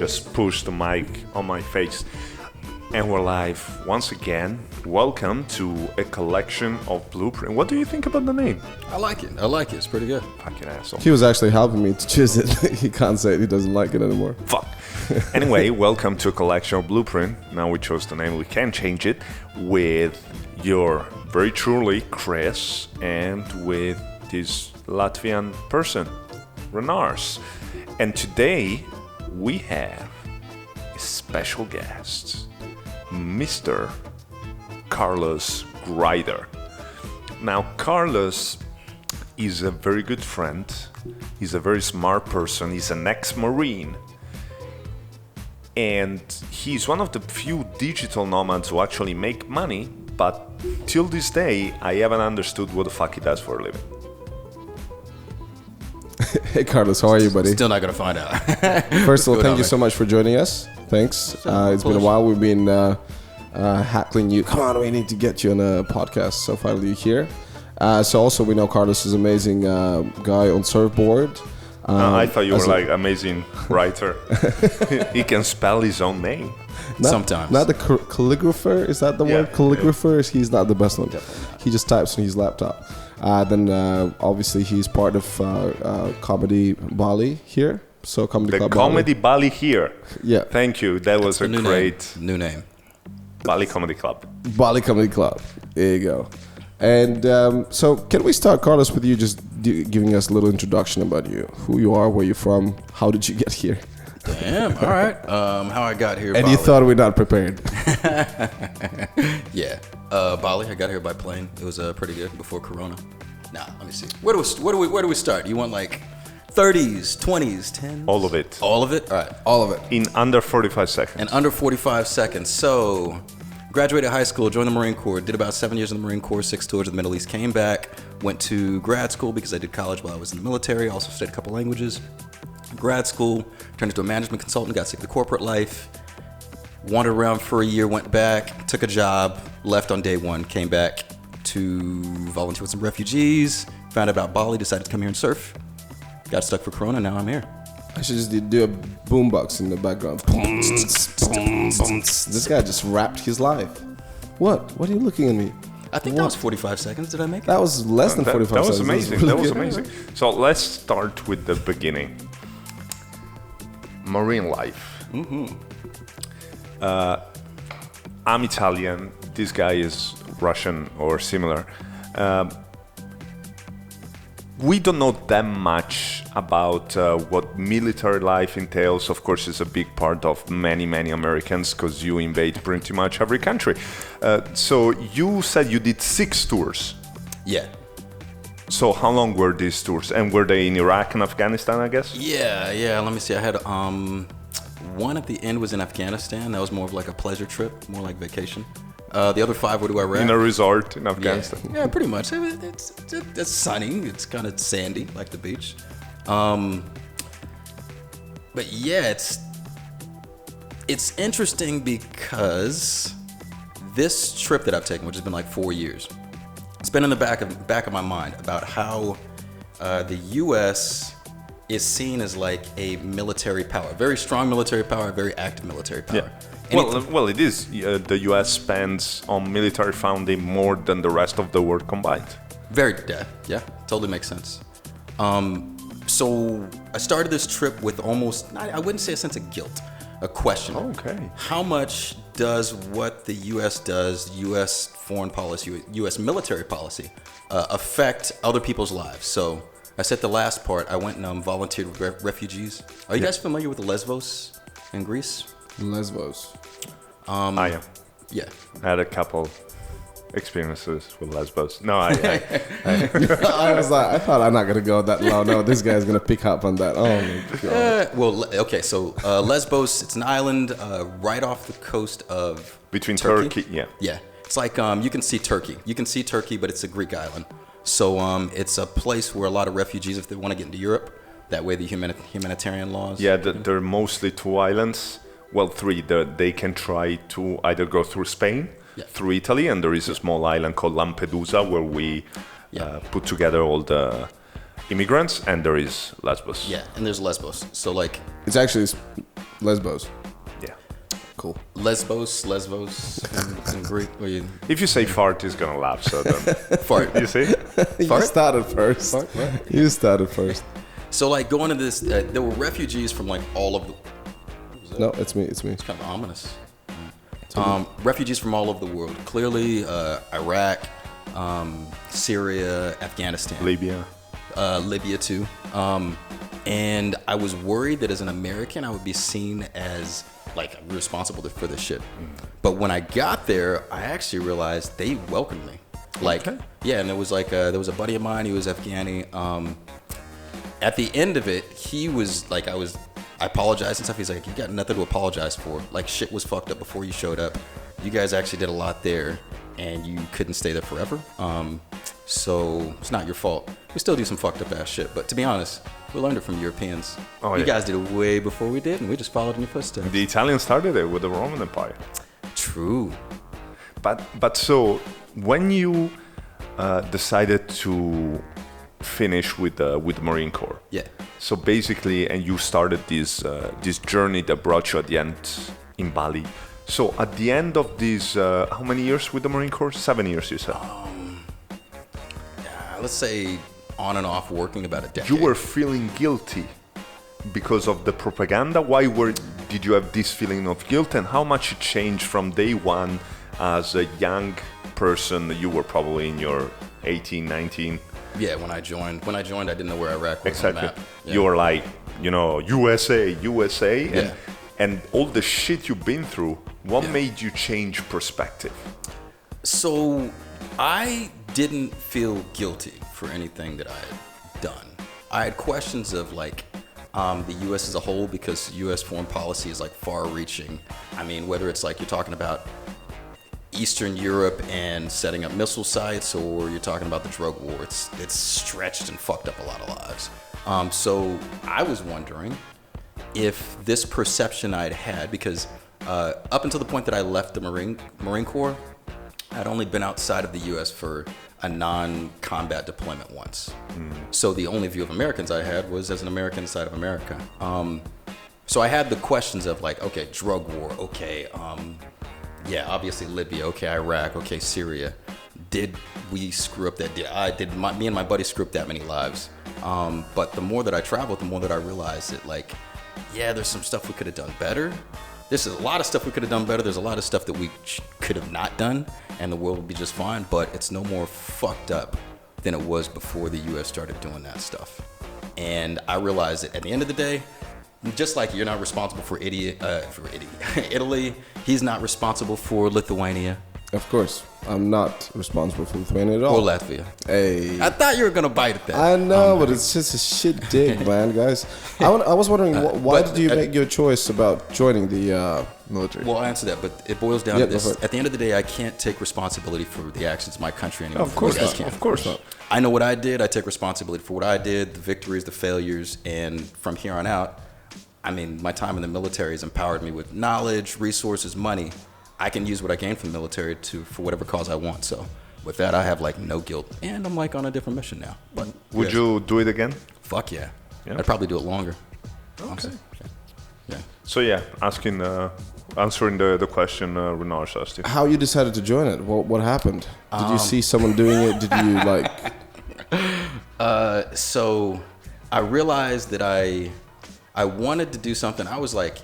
just push the mic on my face. And we're live once again. Welcome to a collection of blueprint. What do you think about the name? I like it. It's pretty good. Fucking asshole. He was actually helping me to choose it. He can't say it. He doesn't like it anymore. Fuck. Anyway, welcome to a collection of blueprint. Now we chose the name. We can change it with your very truly Chris and with this Latvian person, Renars. And today we have a special guest, Mr. Carlos Grider. Now, Carlos is a very good friend. He's a very smart person. He's an ex-Marine. And he's one of the few digital nomads who actually make money, but till this day, I haven't understood what the fuck he does for a living. Hey, Carlos, how are you, buddy? Still not going to find out. First of all, thank you so much for joining us. Thanks. It's been a while. We've been hackling you. Come on, we need to get you on a podcast. So finally you're here. So also we know Carlos is an amazing guy on surfboard. I thought you were like amazing writer. He can spell his own name. Sometimes. Not the calligrapher. Is that the word? Calligrapher. Yeah. He's not the best one. He just types on his laptop. Then obviously he's part of Comedy Bali here. So Comedy Club Comedy Bali here. Yeah. Thank you. That was a great new name. Bali Comedy Club. Bali Comedy Club. There you go. And so can we start, Carlos, with you just giving us a little introduction about you, who you are, where you're from, how did you get here? Damn. All right. How I got here. And Bali. you thought we're not prepared. Yeah. Bali. I got here by plane. It was pretty good before Corona. Now, let me see. Where do we start? You want like 30s, 20s, 10s? All of it. All of it? All right. All of it. In under 45 seconds. In under 45 seconds. So, graduated high school, joined the Marine Corps, did about 7 years in the Marine Corps, 6 tours of the Middle East, came back, went to grad school because I did college while I was in the military, also studied a couple languages. Grad school, turned into a management consultant, got sick of the corporate life, wandered around for a year, went back, took a job, left on day one, came back to volunteer with some refugees, found out about Bali, decided to come here and surf. Got stuck for Corona, now I'm here. I should just do a boombox in the background. This guy just rapped his life. What? What are you looking at me? I think that was 45 seconds. Did I make it? That was less than 45 seconds. That was amazing. Really That was good. amazing. So let's start with the beginning. Marine life. Mm-hmm. I'm Italian. This guy is Russian or similar. We don't know that much about what military life entails. Of course, it's a big part of many Americans because you invade pretty much every country. So you said you did 6 tours. Yeah. So how long were these tours? And were they in Iraq and Afghanistan, I guess? Yeah. Let me see. I had one at the end was in Afghanistan. That was more of like a pleasure trip, more like vacation. The other 5 were to Iraq. In a resort in Afghanistan. Yeah, pretty much. It's sunny. It's kind of sandy, like the beach. But yeah, it's interesting because this trip that I've taken, which has been like 4 years, it's been in the back of my mind about how the U.S. is seen as like a military power, very strong military power, very active military power. Yeah. Well, it is. The U.S. spends on military funding more than the rest of the world combined. Yeah, totally makes sense. So I started this trip with almost, I wouldn't say a sense of guilt, a question. Okay. How much does what the U.S. does, U.S. foreign policy, U.S. military policy, affect other people's lives? So I said the last part, I went and volunteered with refugees. Are you guys familiar with the Lesbos in Greece? Lesbos. I am. Yeah. I had a couple experiences with Lesbos. No, I I was like, I thought I'm not going to go that low. No, this guy's going to pick up on that. Oh, my God. Okay, so Lesbos, it's an island right off the coast of between Turkey. Yeah. It's like you can see Turkey. You can see Turkey, but it's a Greek island. So it's a place where a lot of refugees, if they want to get into Europe, that way the humanitarian laws. Yeah, there are mostly 2 islands. Well, 3. They can try to either go through Spain, through Italy, and there is a small island called Lampedusa where we put together all the immigrants, and there is Lesbos. Yeah, and there's Lesbos. So like, It's actually Lesbos. Yeah. Cool. Lesbos in Greek. If you say fart, he's gonna laugh. So then, Fart. you see? You started first. Fart? What? You started first. So like going to this, there were refugees from like all of the. No, it's me. It's me. It's kind of ominous. Refugees from all over the world. Clearly, Iraq, Syria, Afghanistan, Libya too. And I was worried that as an American, I would be seen as like responsible for this shit. But when I got there, I actually realized they welcomed me. Like, yeah, and it was like there was a buddy of mine. He was Afghani. At the end of it, he was like, I apologized and stuff. He's like, you got nothing to apologize for. Like, shit was fucked up before you showed up. You guys actually did a lot there, and you couldn't stay there forever. So it's not your fault. We still do some fucked up ass shit, but to be honest, we learned it from Europeans. You guys did it way before we did, and we just followed in your footsteps. The Italians started it with the Roman Empire. True. But so when you decided to finish with the Marine Corps, yeah. So basically, and you started this journey that brought you at the end in Bali. So at the end of these, how many years with the Marine Corps? 7 years, you said. Let's say on and off working about a decade. You were feeling guilty because of the propaganda. Why did you have this feeling of guilt, and how much it changed from day one as a young person? You were probably in your 18, 19. Yeah, when I joined, I didn't know where Iraq was exactly. on the map. Yeah. You were like, USA, and all the shit you've been through. What made you change perspective? So I didn't feel guilty for anything that I had done. I had questions of like the U.S. as a whole, because U.S. foreign policy is like far-reaching. I mean, whether it's like you're talking about Eastern Europe and setting up missile sites, or you're talking about the drug war, it's stretched and fucked up a lot of lives. So I was wondering if this perception I'd had, because up until the point that I left the Marine Corps, I'd only been outside of the U.S. for a non-combat deployment once. So the only view of Americans I had was as an American inside of America. So I had the questions of like, okay, drug war, okay, yeah, obviously Libya, okay, Iraq, okay, Syria. Did we screw up that? Me and my buddy screw up that many lives? But the more that I traveled, the more that I realized that, like, yeah, there's some stuff we could have done better. There's a lot of stuff we could have done better. There's a lot of stuff that we could have not done, and the world would be just fine. But it's no more fucked up than it was before the U.S. started doing that stuff. And I realized that at the end of the day, just like you're not responsible for Italy, he's not responsible for Lithuania. Of course, I'm not responsible for Lithuania at all. Or Latvia. Hey. I thought you were gonna bite at that. I know, but it's just a shit dig, man, guys. I was wondering, why did you make your choice about joining the military? Well, I'll answer that, but it boils down to this. At the end of the day, I can't take responsibility for the actions of my country anymore. Of course not. Of course not. I know what I did. I take responsibility for what I did, the victories, the failures, and from here on out, I mean, my time in the military has empowered me with knowledge, resources, money. I can use what I gained from the military for whatever cause I want. So with that, I have like no guilt, and I'm like on a different mission now. But would you do it again? Fuck yeah. I'd probably do it longer. Okay. Yeah. So yeah, answering the question Renars asked you. How you decided to join it? What happened? Did you see someone doing it? Did you like? So I realized that I wanted to do something. I was like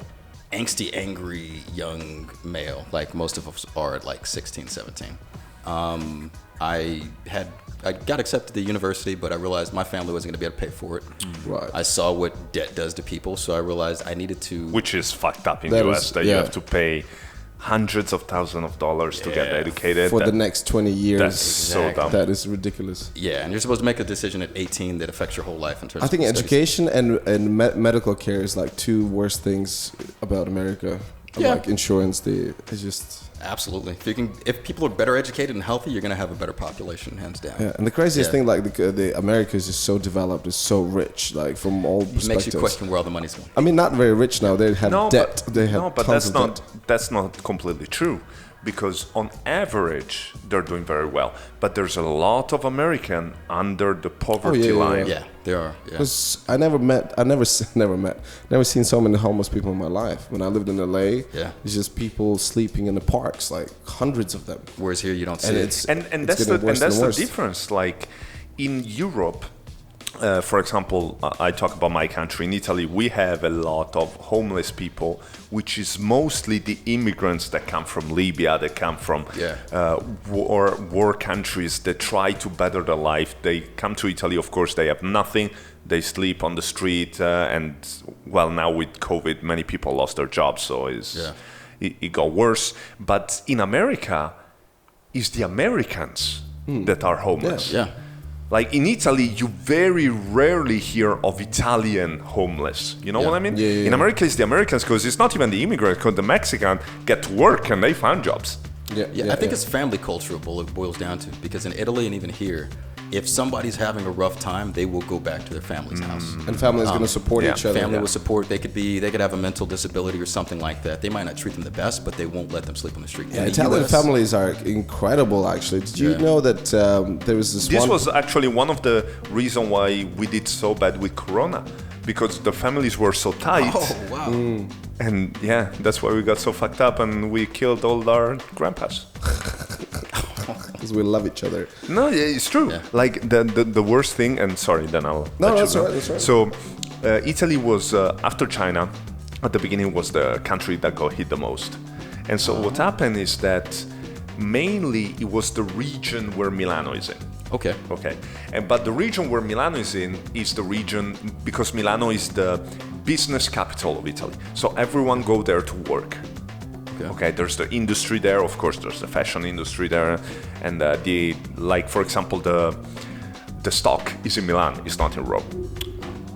angsty, angry, young male, like most of us are at like 16, 17. I got accepted to university, but I realized my family wasn't going to be able to pay for it. Right. I saw what debt does to people, so I realized I needed to... Which is fucked up in the US, that you have to pay hundreds of thousands of dollars to get educated. For the next 20 years. That's so dumb. That is ridiculous. Yeah, and you're supposed to make a decision at 18 that affects your whole life in terms of I think studies. education and medical care is like two worst things about America. Yeah. Like insurance, it's just... Absolutely. If people are better educated and healthy, you're going to have a better population, hands down. Yeah, and the craziest thing, like the America is just so developed, it's so rich, like from all perspectives. It makes you question where all the money's going. I mean, not very rich now. They have debt. They have no, but tons of debt. that's not completely true, because on average they're doing very well, but there's a lot of American under the poverty line. Yeah, there are. Yeah. Because never seen so many homeless people in my life. When I lived in LA, it's just people sleeping in the parks, like hundreds of them. Whereas here you don't see it. And that's the difference. Like in Europe, for example, I talk about my country. In Italy, we have a lot of homeless people, which is mostly the immigrants that come from Libya, that come from war countries that try to better their life. They come to Italy, of course, they have nothing. They sleep on the street, and well, now with COVID, many people lost their jobs, so it got worse. But in America, it's the Americans that are homeless. Yeah. Like in Italy, you very rarely hear of Italian homeless. You know what I mean? In America, it's the Americans, because it's not even the immigrants, because the Mexicans get to work and they find jobs. I think it's family culture it boils down to, because in Italy and even here, if somebody's having a rough time, they will go back to their family's house. And family is going to support each other. Family will support. They could have a mental disability or something like that. They might not treat them the best, but they won't let them sleep on the street. Yeah, Italian families are incredible, actually. Did you know that there was this? This was actually one of the reasons why we did so bad with Corona, because the families were so tight. Oh wow! And that's why we got so fucked up, and we killed all our grandpas. Because we love each other. No, it's true. Yeah. Like the worst thing, and sorry, then I'll. No, that's all right. That's right. So, Italy was after China. At the beginning, was the country that got hit the most, and so what happened is that mainly it was the region where Milano is in. Okay. But the region where Milano is in is the region because Milano is the business capital of Italy. So everyone go there to work. Okay, there's the industry there. Of course, there's the fashion industry there, and for example, the stock is in Milan. It's not in Rome.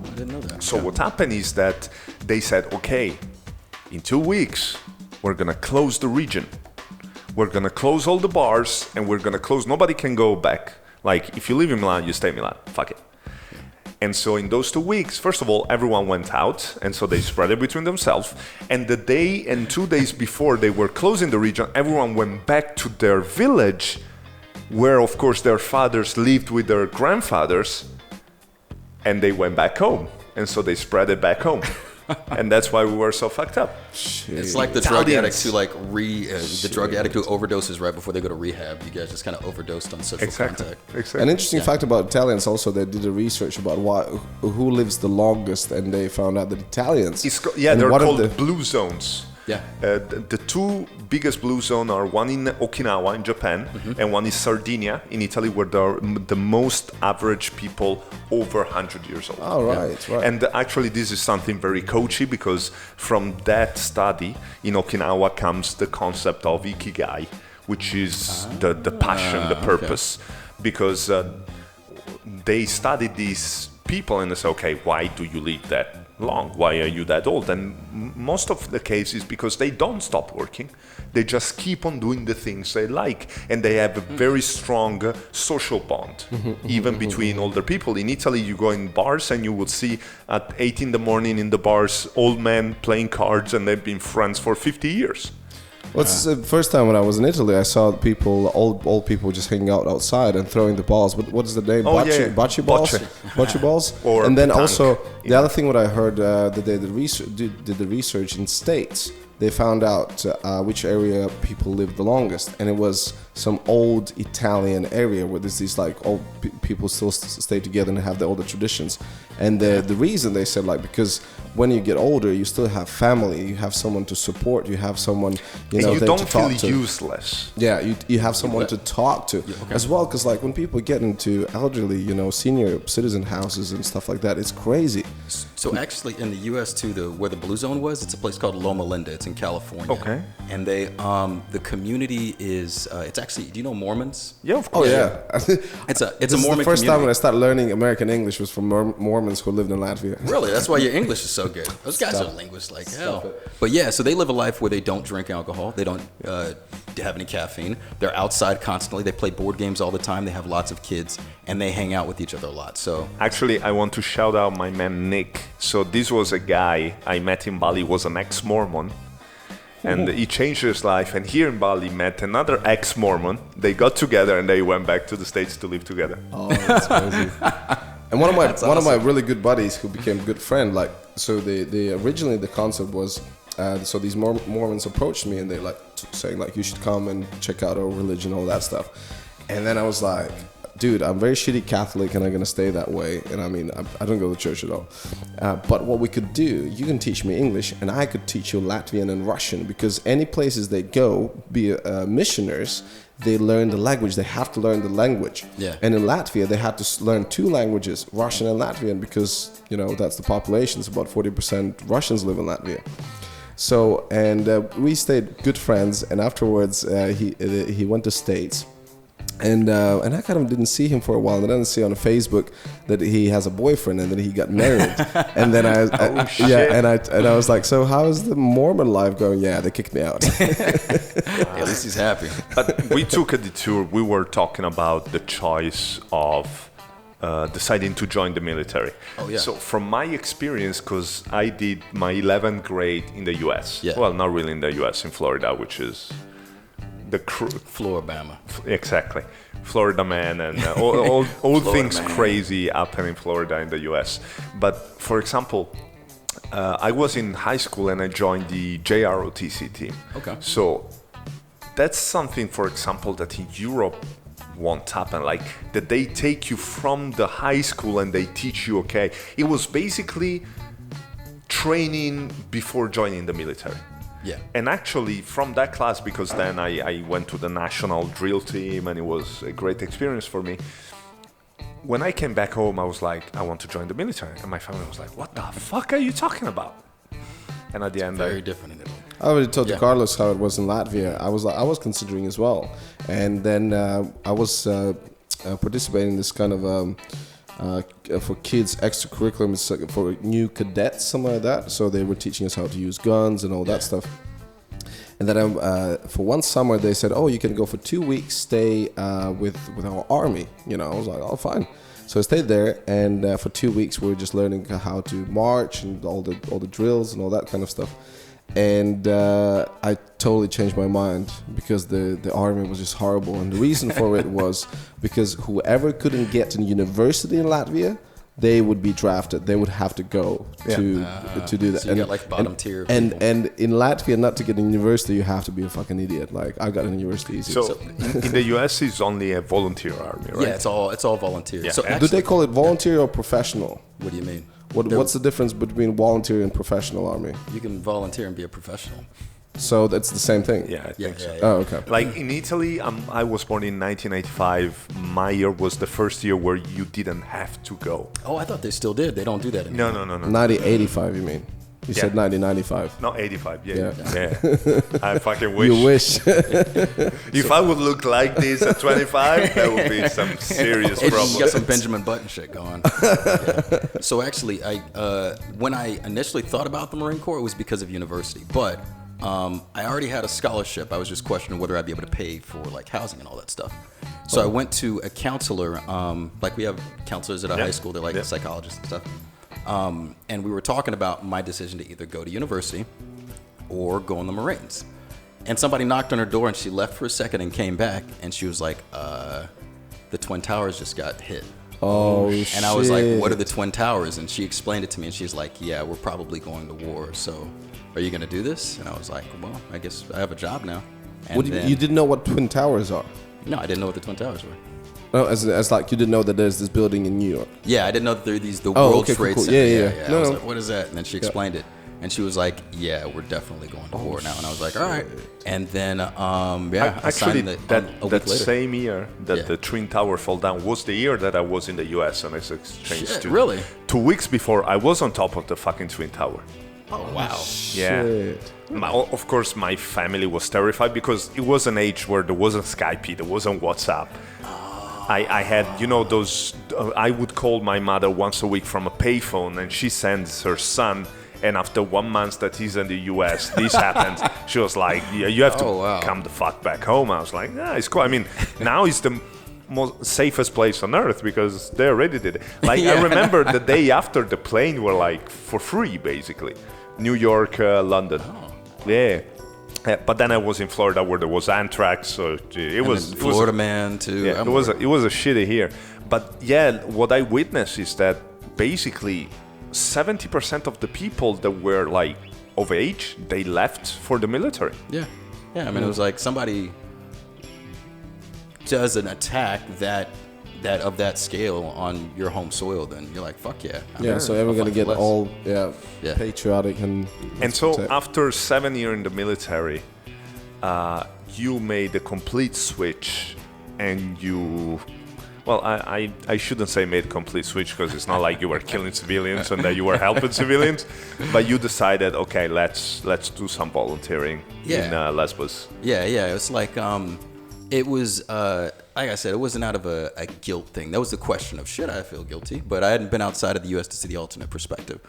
I didn't know that. So what happened is that they said, okay, in 2 weeks we're gonna close the region. We're gonna close all the bars, and we're gonna close. Nobody can go back. Like if you live in Milan, you stay in Milan. Fuck it. And so in those 2 weeks, first of all, everyone went out, and so they spread it between themselves. And the day and 2 days before they were closing the region, everyone went back to their village, where of course their fathers lived with their grandfathers, and they went back home. And so they spread it back home. And that's why we were so fucked up. It's like the drug addicts who the drug addict who overdoses right before they go to rehab. You guys just kind of overdosed on social contact. Exactly. An interesting fact about Italians also, they did a research about who lives the longest, and they found out that Italians. They're called blue zones. Yeah. The two biggest blue zones are one in Okinawa in Japan and one is Sardinia in Italy, where there are the most average people over 100 years old. Oh, right. And actually this is something very coachy, because from that study in Okinawa comes the concept of ikigai, which is the passion, the purpose. Because they studied these people and they say, okay, why do you live that long? Why are you that old? And most of the cases because they don't stop working. They just keep on doing the things they like, and they have a very strong social bond, even between older people. In Italy, you go in bars and you will see at 8 in the morning in the bars old men playing cards, and they've been friends for 50 years. Well, it's the first time when I was in Italy, I saw old people just hanging out outside and throwing the balls. What is the name? Bocce balls? Bocce balls? And then petanque. Also, the other thing what I heard that they did the research in States, they found out which area people live the longest. And it was some old Italian area where there's these like old people still stay together and have the older traditions. And the reason they said, like, because when you get older, you still have family, you have someone to support, you have someone you there don't to talk feel to. useless. Yeah, you have someone to talk to as well, because like when people get into elderly, senior citizen houses and stuff like that, it's crazy. So actually, in the U.S. too, where the Blue Zone was, it's a place called Loma Linda. It's in California. Okay. And they, the community is, it's actually, do you know Mormons? Yeah, of course. Oh yeah. It's a Mormon the first community. time when I started learning American English was from Mormons who lived in Latvia. Really? That's why your English is so good. Those guys are linguists like hell. But yeah, so they live a life where they don't drink alcohol. They don't have any caffeine. They're outside constantly. They play board games all the time. They have lots of kids, and they hang out with each other a lot. So actually, I want to shout out my man Nick. So this was a guy I met in Bali, was an ex-Mormon, and he changed his life. And here in Bali, met another ex-Mormon. They got together and they went back to the States to live together. Oh, that's crazy. And one of my really good buddies who became a good friend, like, so they originally the concept was, so these Mormons approached me and they like saying like, you should come and check out our religion, all that stuff. And then I was like, dude, I'm very shitty Catholic and I'm gonna stay that way. And I mean, I don't go to church at all. But what we could do, you can teach me English and I could teach you Latvian and Russian, because any places they go, be missioners, they learn the language. They have to learn the language. Yeah. And in Latvia, they had to learn two languages, Russian and Latvian, because, you know, that's the population. It's about 40% Russians live in Latvia. So, and we stayed good friends. And afterwards, he went to States. And I kind of didn't see him for a while. And then I see on Facebook that he has a boyfriend and that he got married. And then I was like, so how is the Mormon life going? Yeah, they kicked me out. At least he's happy. But we took a detour. We were talking about the choice of deciding to join the military. Oh, yeah. So from my experience, because I did my 11th grade in the U.S. Yeah. Well, not really in the U.S., in Florida, which is the Floribama. Exactly. Florida man and all things man. crazy happen in Florida in the US. But for example, I was in high school and I joined the JROTC team. Okay. So that's something, for example, that in Europe won't happen. Like that they take you from the high school and they teach you, okay. It was basically training before joining the military. Yeah. And actually from that class, because then I went to the national drill team and it was a great experience for me. When I came back home, I was like, I want to join the military. And my family was like, what the fuck are you talking about? And at the end, Very different in Italy. I already told Carlos how it was in Latvia. I was considering as well. And then I was participating in this kind of for kids extracurriculum, it's like for new cadets, something like that. So they were teaching us how to use guns and all that stuff. And then for one summer they said, oh, you can go for 2 weeks, stay with our army. You know, I was like, oh, fine. So I stayed there, and for 2 weeks we were just learning how to march and all the drills and all that kind of stuff. And I totally changed my mind because the army was just horrible. And the reason for it was because whoever couldn't get to university in Latvia, they would be drafted. They would have to go to do that. So you got like bottom tier and people. And in Latvia, not to get in university, you have to be a fucking idiot. Like I got in university easy. So in the US, it's only a volunteer army, right? Yeah, it's all volunteer. Yeah. So do actually, they call it volunteer or professional? what do you mean? What's the difference between volunteer and professional army? You can volunteer and be a professional. So that's the same thing? Yeah, I think so. Oh, okay. Like in Italy, I was born in 1985. My year was the first year where you didn't have to go. Oh, I thought they still did. They don't do that anymore. No. 1985, you mean? You said 1995. No, 85. Yeah. I fucking wish. You wish. If I would look like this at 25, that would be some serious problem. You got some Benjamin Button shit going. Yeah. So actually, when I initially thought about the Marine Corps, it was because of university. But I already had a scholarship. I was just questioning whether I'd be able to pay for like housing and all that stuff. So I went to a counselor. Like we have counselors at our high school. They're like psychologists and stuff. And we were talking about my decision to either go to university or go in the Marines. And somebody knocked on her door and she left for a second and came back and she was like, the Twin Towers just got hit. Oh, shit. And I was like, what are the Twin Towers? And she explained it to me and she's like, yeah, we're probably going to war. So are you going to do this? And I was like, well, I guess I have a job now. And you didn't know what Twin Towers are? No, I didn't know what the Twin Towers were. No, as like you didn't know that there's this building in New York. Yeah, I didn't know that there are the World Trade cool. Center. Yeah. I was like, what is that? And then she explained it. And she was like, yeah, we're definitely going to war now. And I was like, all right. And then, I Actually, signed a that week later. same year that the Twin Tower fell down was the year that I was in the US on this exchange student. Really? 2 weeks before, I was on top of the fucking Twin Tower. Oh, wow. Yeah. Shit. Of course, my family was terrified because it was an age where there wasn't Skype, there wasn't WhatsApp. I had, those, I would call my mother once a week from a payphone and she sends her son. And after 1 month that he's in the US, this happens. She was like, yeah, you have to come the fuck back home. I was like, nah, it's cool. I mean, now it's the most safest place on earth because they already did it. Like, I remember the day after the plane were like for free, basically. New York, London. Yeah. But then I was in Florida where there was anthrax, so it was Florida man too. Yeah, it was a shitty here. But yeah, what I witnessed is that basically 70% of the people that were like of age, they left for the military. Yeah. I mean, it was like somebody does an attack that of that scale on your home soil, then you're like, fuck yeah. So everyone's gonna get all patriotic and so after 7 years in the military, you made a complete switch, and you. Well, I shouldn't say made a complete switch, because it's not like you were killing civilians and that you were helping civilians, but you decided, okay, let's do some volunteering in Lesbos. Yeah. It's like it was like I said, it wasn't out of a guilt thing. That was the question of should I feel guilty, but I hadn't been outside of the U.S. to see the alternate perspective.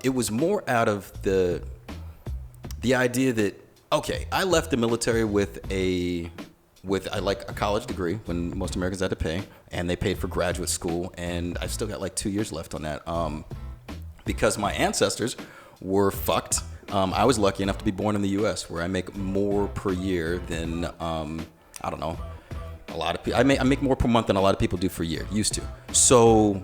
It was more out of the idea that okay, I left the military with a college degree when most Americans had to pay, and they paid for graduate school, and I've still got like 2 years left on that. Because my ancestors were fucked. I was lucky enough to be born in the U.S. where I make more per year than I don't know, a lot of people. I make more per month than a lot of people do for a year. Used to. So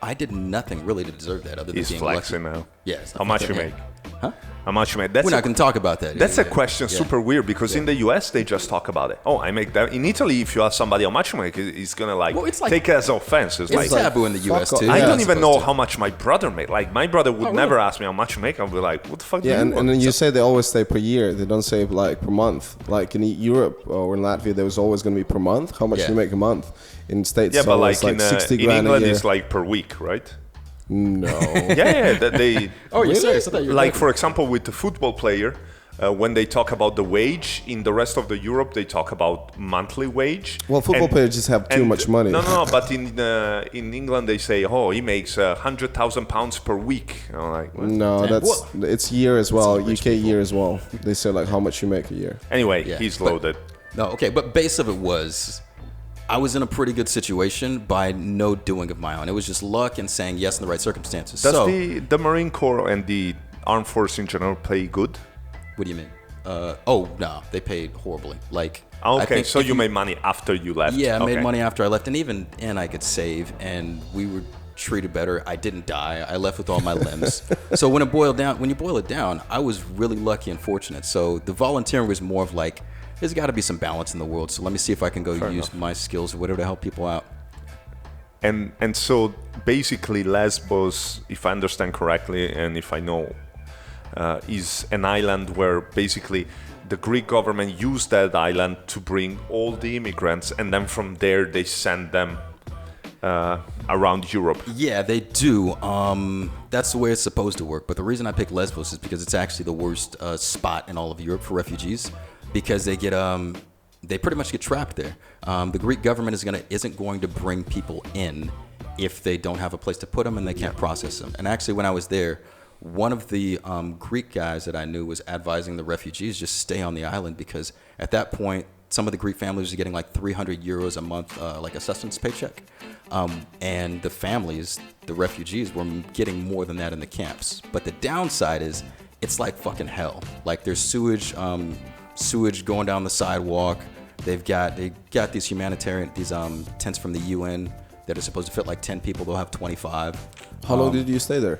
I did nothing really to deserve that other than being flexing lucky. Now. Yes. How much you make? Huh? How much you make? We're not going to talk about that. That's a question super weird, because in the US they just talk about it. Oh, I make that. In Italy, if you ask somebody how much you make, it's going to take it as offense. It's like taboo in the US too. I don't even know how much my brother made. Like my brother would never ask me how much you make. I'll be like, what the fuck do you want? And then you say they always say per year. They don't say like per month. Like in Europe or in Latvia, there was always going to be per month. How much do you make a month? In States, yeah, but like 60 in grand England, a year. it's like per week, right? No. They. Oh, you're serious? I thought you were like, for example, with the football player, when they talk about the wage in the rest of the Europe, they talk about monthly wage. Well, football players just have too much money. No. But in England, they say, oh, he makes £100,000 per week. I'm like, what? No, it's year as well. UK year as well. They say like how much you make a year. Anyway, he's loaded. But base of it was, I was in a pretty good situation by no doing of my own. It was just luck and saying yes in the right circumstances. Does the Marine Corps and the Armed Force in general pay good? What do you mean? No, they paid horribly. Like, okay, so you made money after you left. Yeah, I made money after I left, and even I could save, and we were treated better. I didn't die. I left with all my limbs. So when you boil it down, I was really lucky and fortunate. So the volunteering was more of like, there's got to be some balance in the world, so let me see if I can go use my skills or whatever to help people out. And so basically Lesbos, if I understand correctly and if I know, is an island where basically the Greek government used that island to bring all the immigrants, and then from there they send them around Europe. Yeah, they do. That's the way it's supposed to work. But the reason I picked Lesbos is because it's actually the worst spot in all of Europe for refugees. Because they pretty much get trapped there. The Greek government isn't going to bring people in if they don't have a place to put them and they can't process them. And actually, when I was there, one of the Greek guys that I knew was advising the refugees just stay on the island, because at that point, some of the Greek families were getting like 300 euros a month, like a sustenance paycheck. And the families, the refugees, were getting more than that in the camps. But the downside is it's like fucking hell. Like there's sewage going down the sidewalk. They got these humanitarian tents from the UN that are supposed to fit like 10 people. They'll have 25. How long did you stay there?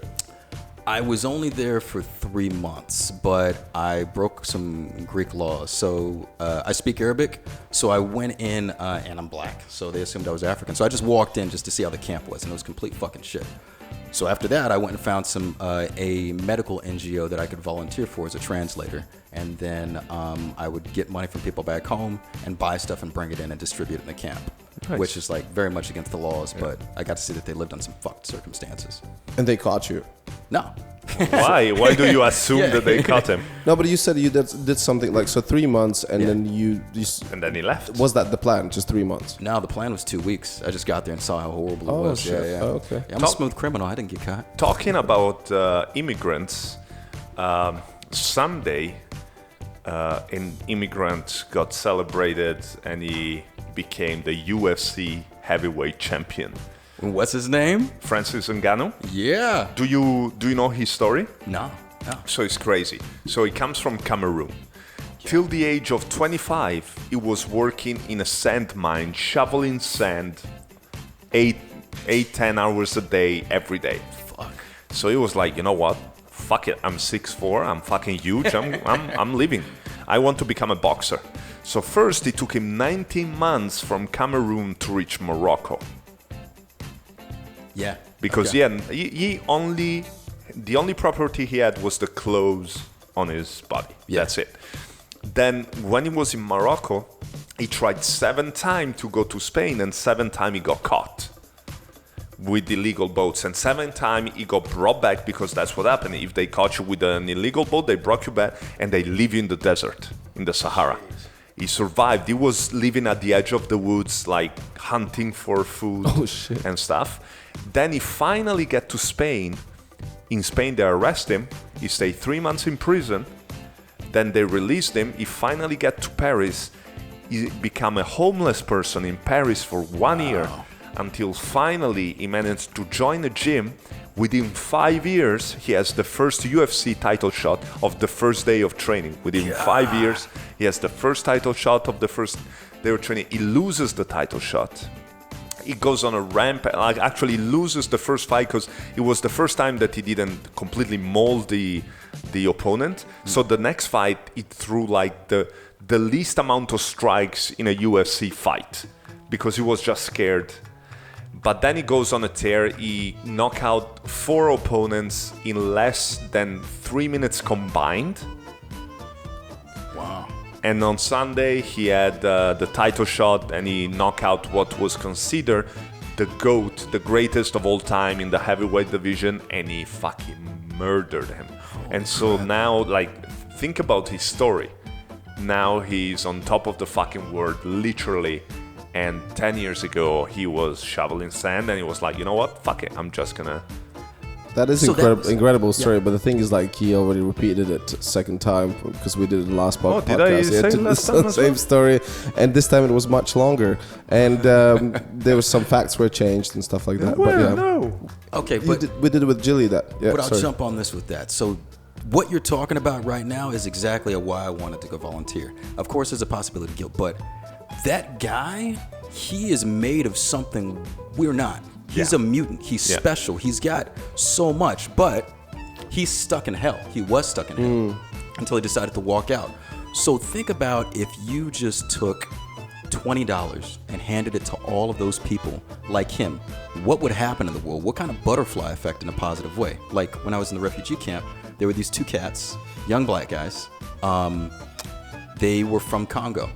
I was only there for 3 months, but I broke some Greek laws. So I speak Arabic, so I went in, and I'm black, so they assumed I was African. So I just walked in just to see how the camp was, and it was complete fucking shit. So after that, I went and found a medical NGO that I could volunteer for as a translator. And then I would get money from people back home and buy stuff and bring it in and distribute it in the camp. Nice. Which is like very much against the laws, but I got to see that they lived on some fucked circumstances. And they caught you? No. Why? Why do you assume that they caught him? No, but you said you did something like, so 3 months and then you... And then he left. Was that the plan, just 3 months? No, the plan was 2 weeks. I just got there and saw how horrible it was. Shit. Yeah. Oh, okay. Yeah, I'm a smooth criminal. I didn't get caught. Talking about immigrants, someday an immigrant got celebrated and he became the UFC heavyweight champion. What's his name? Francis Ngannou. Yeah. Do you know his story? No. Oh. So it's crazy. So he comes from Cameroon. Till the age of 25, he was working in a sand mine, shoveling sand 10 hours a day, every day. Fuck. So he was like, you know what? Fuck it. I'm 6'4", I'm fucking huge. I'm leaving. I want to become a boxer. So first, it took him 19 months from Cameroon to reach Morocco. Yeah. Because the only property he had was the clothes on his body. Yeah. That's it. Then when he was in Morocco, he tried 7 times to go to Spain, and 7 times he got caught with illegal boats, and 7 times he got brought back, because that's what happened. If they caught you with an illegal boat, they brought you back and they leave you in the desert, in the Sahara. He survived. He was living at the edge of the woods, like hunting for food and stuff. Then he finally get to Spain. In Spain, they arrest him. He stayed 3 months in prison. Then they released him. He finally get to Paris. He became a homeless person in Paris for 1 year, until finally he managed to join a gym. Within 5 years, he has the first UFC title shot of the first day of training. Within 5 years, he has the first title shot of the first day of training. He loses the title shot. He goes on a rampage, like actually loses the first fight, because it was the first time that he didn't completely mold the opponent. So the next fight, he threw like the least amount of strikes in a UFC fight, because he was just scared. But then he goes on a tear. He knocked out 4 opponents in less than 3 minutes combined. Wow. And on Sunday, he had the title shot, and he knocked out what was considered the GOAT, the greatest of all time in the heavyweight division, and he fucking murdered him. Now, like, think about his story. Now he's on top of the fucking world, literally. And 10 years ago, he was shoveling sand, and he was like, you know what? Fuck it. I'm just gonna... That is incredible story, but the thing is, like, he already repeated it second time, because we did it in the last podcast. Did I say last time? The same story, and this time it was much longer, and there was some facts were changed and stuff like that. Well, no. Okay, but we did it with Jilly. But I'll jump on this with that. So what you're talking about right now is exactly why I wanted to go volunteer. Of course, there's a possibility of guilt, but that guy, he is made of something we're not. He's a mutant. He's special. He's got so much, but he's stuck in hell. He was stuck in hell until he decided to walk out. So think about if you just took $20 and handed it to all of those people like him. What would happen in the world? What kind of butterfly effect in a positive way? Like when I was in the refugee camp, there were these 2 cats, young black guys. They were from Congo.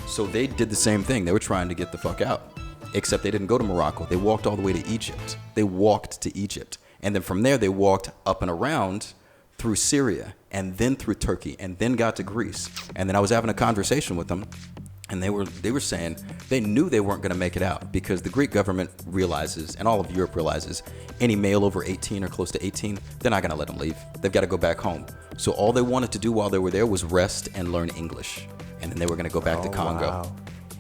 So they did the same thing. They were trying to get the fuck out. Except they didn't go to Morocco. They walked all the way to Egypt. They walked to Egypt. And then from there, they walked up and around through Syria, and then through Turkey, and then got to Greece. And then I was having a conversation with them, and they were saying they knew they weren't going to make it out, because the Greek government realizes, and all of Europe realizes, any male over 18 or close to 18, they're not going to let them leave. They've got to go back home. So all they wanted to do while they were there was rest and learn English. And then they were going to go back to Congo. Wow.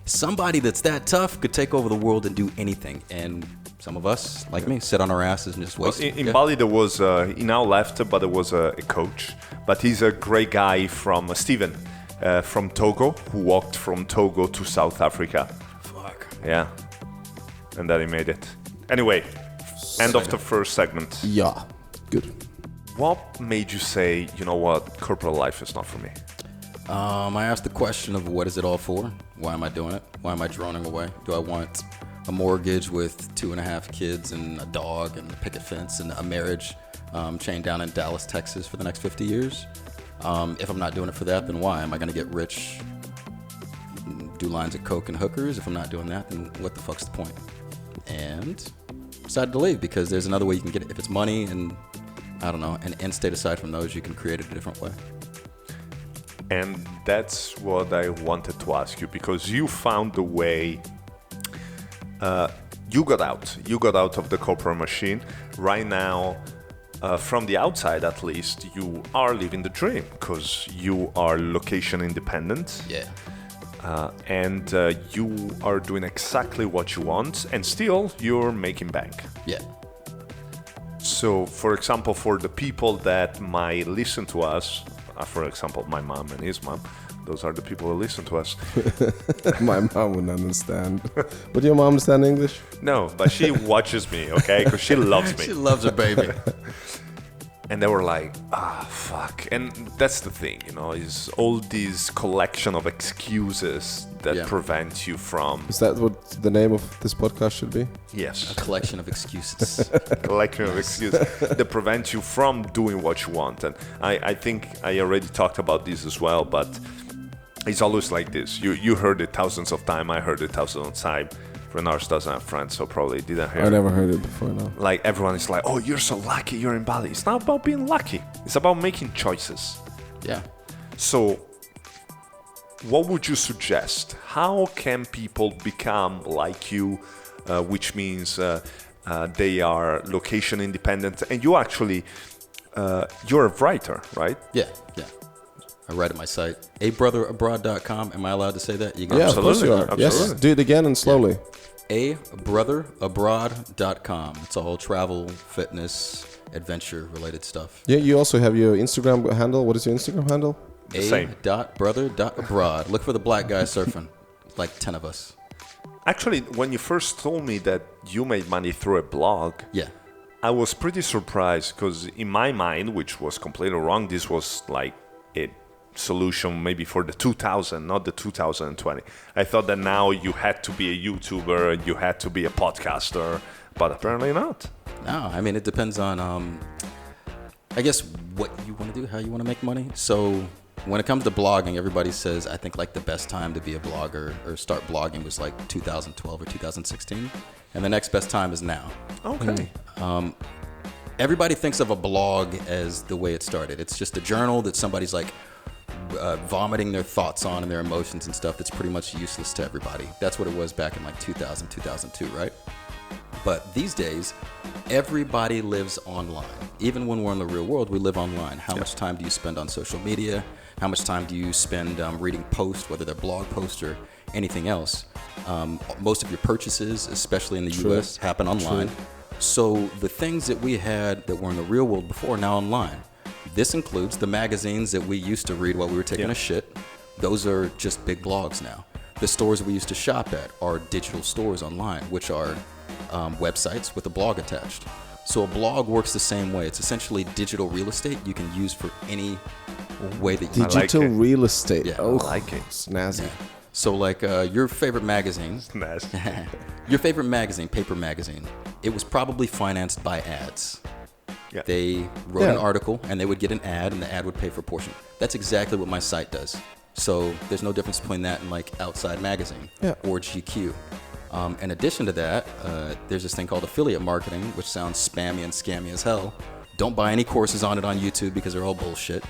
Somebody that's that tough could take over the world and do anything. And some of us, like me, sit on our asses and just wait. Well, in Bali, there was, he now left, but there was a coach. But he's a great guy from Steven, from Togo, who walked from Togo to South Africa. Fuck. Yeah. And then he made it. Anyway, end of the first segment. Yeah, good. What made you say, you know what, corporate life is not for me? I asked the question of what is it all for? Why am I doing it? Why am I droning away? Do I want a mortgage with 2.5 kids and a dog and a picket fence and a marriage chained down in Dallas, Texas for the next 50 years? If I'm not doing it for that, then why? Am I going to get rich, do lines of coke and hookers? If I'm not doing that, then what the fuck's the point? And decided to leave because there's another way you can get it. If it's money and, I don't know, an end state aside from those, you can create it a different way. And that's what I wanted to ask you, because you found a way. You got out of the corporate machine. Right now, from the outside at least, you are living the dream because you are location independent. Yeah. And you are doing exactly what you want, and still you're making bank. Yeah. So, for example, for the people that might listen to us, for example, my mom and his mom, those are the people who listen to us. My mom wouldn't understand. Would your mom understand English? No, but she watches me, okay? Because she loves me. She loves her baby. And they were like, fuck. And that's the thing, is all these collection of excuses that prevent you from... Is that what the name of this podcast should be? Yes. A collection of excuses. Collection of excuses that prevent you from doing what you want. And I think I already talked about this as well, but it's always like this. You heard it thousands of times. I heard it thousands of times. Renars doesn't have friends, so probably didn't hear it. I never heard it before, no. Like, everyone is like, oh, you're so lucky you're in Bali. It's not about being lucky. It's about making choices. Yeah. So, what would you suggest? How can people become like you, which means they are location independent? And you actually, you're a writer, right? Yeah. I write at my site, abrotherbroad.com. Am I allowed to say that? You Yeah, of course you are. Absolutely. Yes, do it again and slowly. abrotherbroad.com. It's all travel, fitness, adventure-related stuff. Yeah, you also have your Instagram handle. What is your Instagram handle? a.brother.abroad. Look for the black guy surfing. Like 10 of us. Actually, when you first told me that you made money through a blog, Yeah. I was pretty surprised because in my mind, which was completely wrong, this was like a solution maybe for the 2000, not the 2020. I thought that now you had to be a YouTuber, you had to be a podcaster, but apparently not. No, I mean, it depends on, I guess, what you want to do, how you want to make money. So when it comes to blogging, everybody says, I think like the best time to be a blogger or start blogging was like 2012 or 2016. And the next best time is now. Okay. Everybody thinks of a blog as the way it started. It's just a journal that somebody's like vomiting their thoughts on and their emotions and stuff that's pretty much useless to everybody. That's what it was back in like 2000, 2002, right? But these days, everybody lives online. Even when we're in the real world, we live online. How much time do you spend on social media? How much time do you spend reading posts, whether they're blog posts or anything else? Most of your purchases, especially in the US, happen online. So the things that we had that were in the real world before are now online. This includes the magazines that we used to read while we were taking a shit. Those are just big blogs now. The stores we used to shop at are digital stores online, which are websites with a blog attached. So a blog works the same way. It's essentially digital real estate you can use for any way that you Digital real estate. Yeah. Oh, I like it. Snazzy. Yeah. So like your favorite magazine, your favorite magazine, paper magazine, it was probably financed by ads. Yeah. They wrote an article and they would get an ad and the ad would pay for a portion. That's exactly what my site does. So there's no difference between that and like Outside Magazine or GQ. In addition to that, there's this thing called affiliate marketing, which sounds spammy and scammy as hell. Don't buy any courses on it on YouTube because they're all bullshit.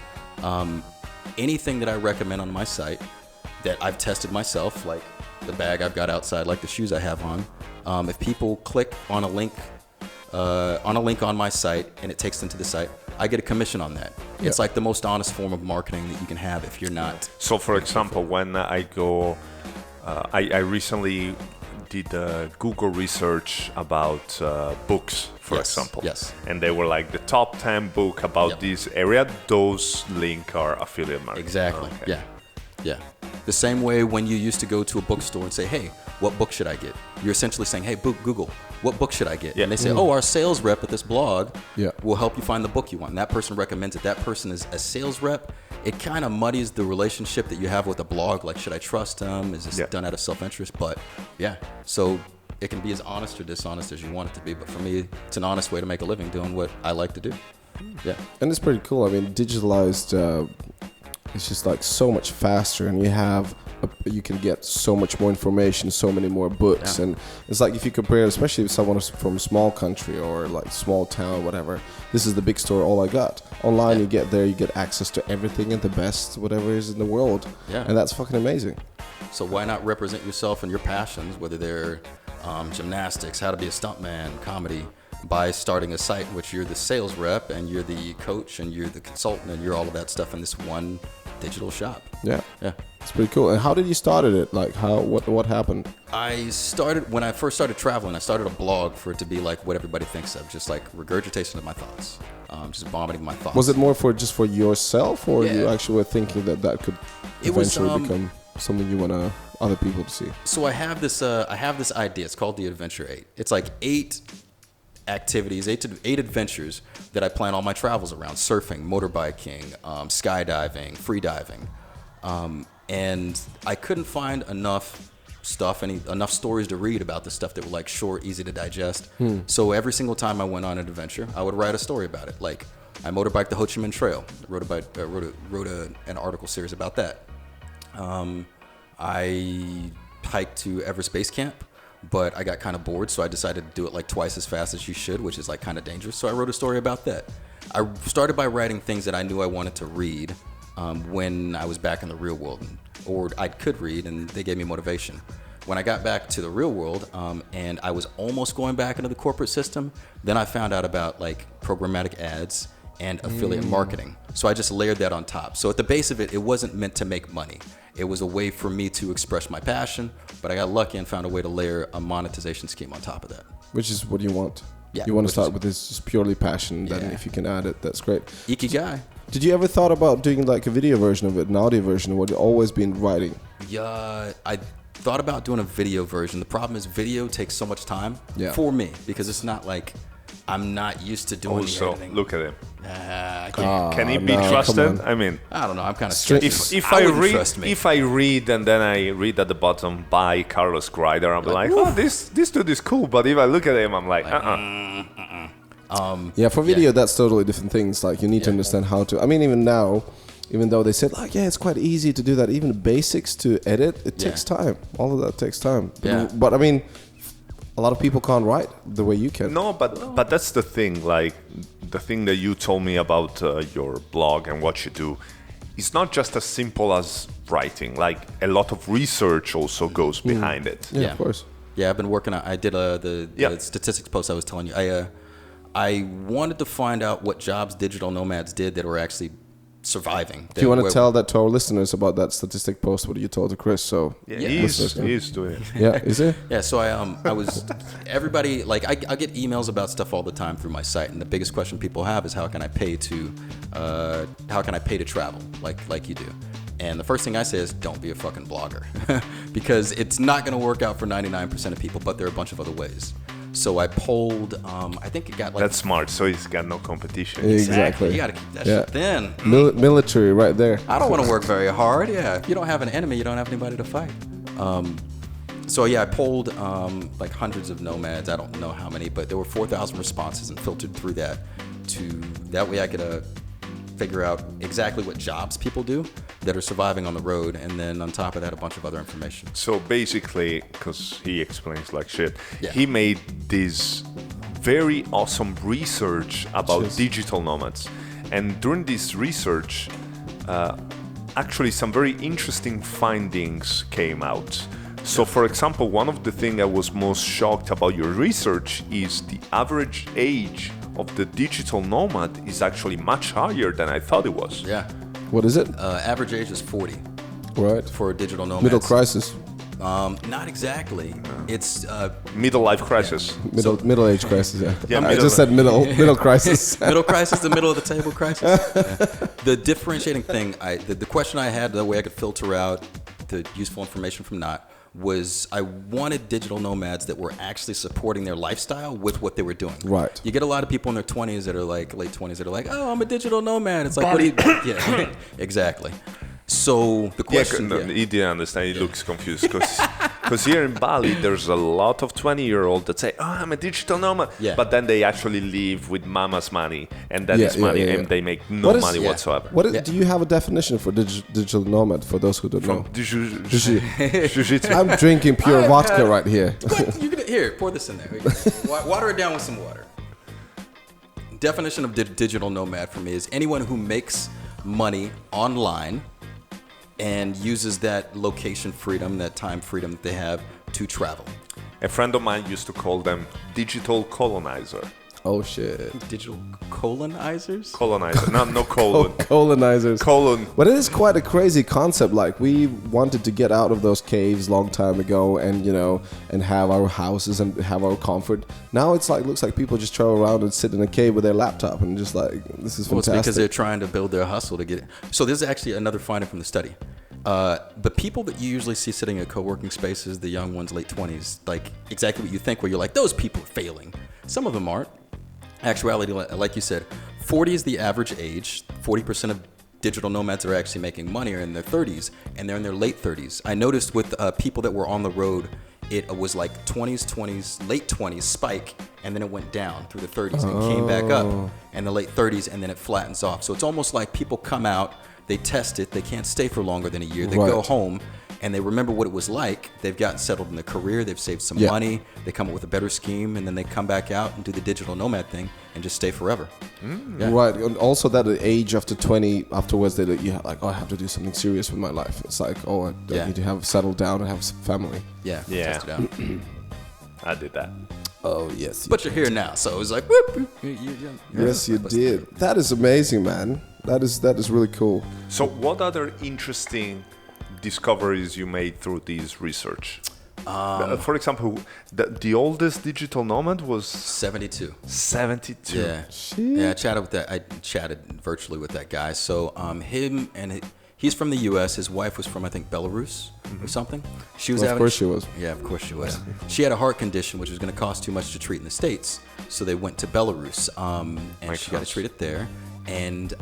Anything that I recommend on my site that I've tested myself, like the bag I've got outside, like the shoes I have on, if people click on a link on my site and it takes them to the site, I get a commission on that. It's like the most honest form of marketing that you can have if you're not. So, for example, when I go, I recently did Google research about books, for example. Yes. And they were like the top 10 book about this area. Those link are affiliate marketing. Exactly. Okay. Yeah. The same way when you used to go to a bookstore and say, hey, what book should I get? You're essentially saying, hey, Google, what book should I get? Yeah. And they say, oh, our sales rep at this blog Yeah. will help you find the book you want. And that person recommends it. That person is a sales rep. It kind of muddies the relationship that you have with a blog. Like, should I trust them? Is this done out of self-interest? But yeah, so it can be as honest or dishonest as you want it to be. But for me, it's an honest way to make a living doing what I like to do. Yeah. And it's pretty cool. I mean, digitalized, it's just like so much faster, and you can get so much more information, so many more books. And it's like if you compare, especially if someone is from a small country or like small town, whatever, this is the big store, all I got. Online, you get there, you get access to everything and the best, whatever is in the world. Yeah. And that's fucking amazing. So why not represent yourself and your passions, whether they're gymnastics, how to be a stuntman, comedy, by starting a site in which you're the sales rep and you're the coach and you're the consultant and you're all of that stuff in this one digital shop. Yeah. Yeah. It's pretty cool. And how did you started it? Like what happened? I started, when I first started traveling, I started a blog for it to be like what everybody thinks of, just like regurgitation of my thoughts, just vomiting my thoughts. Was it more for just for yourself, or Yeah. you actually were thinking that could eventually become something you want other people to see? So I have this idea. It's called the Adventure 8. It's like 8 activities, 8 adventures that I plan all my travels around: surfing, motorbiking, skydiving, free diving. And I couldn't find enough stories to read about this stuff that were like short, easy to digest. So every single time I went on an adventure, I would write a story about it. Like I motorbiked the Ho Chi Minh Trail, wrote an article series about that. I hiked to Everest Base Camp, but I got kind of bored, so I decided to do it like twice as fast as you should, which is like kind of dangerous. So I wrote a story about that. I started by writing things that I knew I wanted to read when I was back in the real world, or I could read, and they gave me motivation. When I got back to the real world, and I was almost going back into the corporate system, then I found out about like programmatic ads and affiliate marketing. So I just layered that on top. So at the base of it, it wasn't meant to make money. It was a way for me to express my passion, but I got lucky and found a way to layer a monetization scheme on top of that. Which is what you want. Yeah, you want to start with this just purely passion. Then if you can add it, that's great. Ikigai. Did you ever thought about doing like a video version of it, an audio version, or would it always been writing? Yeah, I thought about doing a video version. The problem is video takes so much time for me, because it's not like I'm not used to doing the editing. Look at him. I can't. Can he be trusted? I mean, I don't know. I'm kind of sketchy. If I read and then I read at the bottom by Carlos Greider, I'm like, oh, this dude is cool. But if I look at him, I'm like, for video, that's totally different things. Like you need to understand how to. I mean, even now, even though they said like, it's quite easy to do that. Even the basics to edit, it takes time. All of that takes time. Yeah. But I mean, a lot of people can't write the way you can. No, but that's the thing. Like the thing that you told me about your blog and what you do, it's not just as simple as writing. Like a lot of research also goes behind it. Yeah, of course. Yeah, I've been working on. I did the statistics post I was telling you. I wanted to find out what jobs digital nomads did that were actually surviving. If you want to tell that to our listeners about that statistic post, what you told to Chris, so he's doing it. Yeah, is it? Yeah, so I was everybody like I get emails about stuff all the time through my site, and the biggest question people have is how can I pay to travel like you do. And the first thing I say is don't be a fucking blogger because it's not going to work out for 99% of people, but there are a bunch of other ways. So I polled, I think it got like... That's smart, so he's got no competition. Exactly. You got to keep that shit thin. Military right there. I don't want to work very hard, If you don't have an enemy, you don't have anybody to fight. So I polled like hundreds of nomads. I don't know how many, but there were 4,000 responses and filtered through that that way I could figure out exactly what jobs people do that are surviving on the road, and then on top of that, a bunch of other information. So basically, because he explains like shit, he made this very awesome research about digital nomads. And during this research, actually some very interesting findings came out. So for example, one of the things I was most shocked about your research is the average age of the digital nomad is actually much higher than I thought it was. Yeah. What is it? Average age is 40. Right. For a digital nomad. Middle crisis. Not exactly. It's middle life crisis. Middle age crisis. Yeah. I just said middle crisis. Middle crisis, the middle of the table crisis. The differentiating thing, the question I had, the way I could filter out the useful information from not, was I wanted digital nomads that were actually supporting their lifestyle with what they were doing. Right. You get a lot of people in their 20s that are like, late 20s that are like, oh, I'm a digital nomad. It's like, what do you... Yeah, exactly. So the question... He didn't understand. He looks confused. Because here in Bali, there's a lot of 20-year-olds that say, oh, I'm a digital nomad. Yeah. But then they actually live with mama's money. And that is money. And they make no money whatsoever. Do you have a definition for digital nomad for those who don't know? I'm drinking pure vodka right here. Here, pour this in there. Water it down with some water. Definition of digital nomad for me is anyone who makes money online and uses that location freedom, that time freedom that they have to travel. A friend of mine used to call them digital colonizer. Oh shit. Digital colonizers? Colonizer. No colon. Colonizers. Colon. But it is quite a crazy concept. Like, we wanted to get out of those caves long time ago, and and have our houses and have our comfort. Now it's like, looks like people just travel around and sit in a cave with their laptop and just like, this is fantastic. Well, it's because they're trying to build their hustle to get it. So this is actually another finding from the study. The people that you usually see sitting in co-working spaces, the young ones, late 20s, like exactly what you think, where you're like, those people are failing. Some of them aren't. Actuality, like you said, 40 is the average age. 40% of digital nomads are actually making money are in their 30s, and they're in their late 30s. I noticed with people that were on the road, it was like 20s, late 20s spike, and then it went down through the 30s and came back up in the late 30s, and then it flattens off. So it's almost like people come out, they test it, they can't stay for longer than a year, they go home, and they remember what it was like. They've gotten settled in their career, they've saved some money, they come up with a better scheme, and then they come back out and do the digital nomad thing and just stay forever. Right. And also that at the age after 20, afterwards, that you have like, I have to do something serious with my life. It's like, I need to have settled down and have some family. Yeah. Test it out. I did that. Oh, yes. But you're here now, so it's like, whoop. Yes, you did. That is amazing, man. That is really cool. So what other interesting discoveries you made through this research? For example, the oldest digital nomad was 72. 72. Yeah. Yeah, I chatted virtually with that guy. So he's from the US, his wife was from, I think, Belarus or something. She was of course she was. Yeah, of course she was. She had a heart condition which was going to cost too much to treat in the States. So they went to Belarus and she got to treat it there. And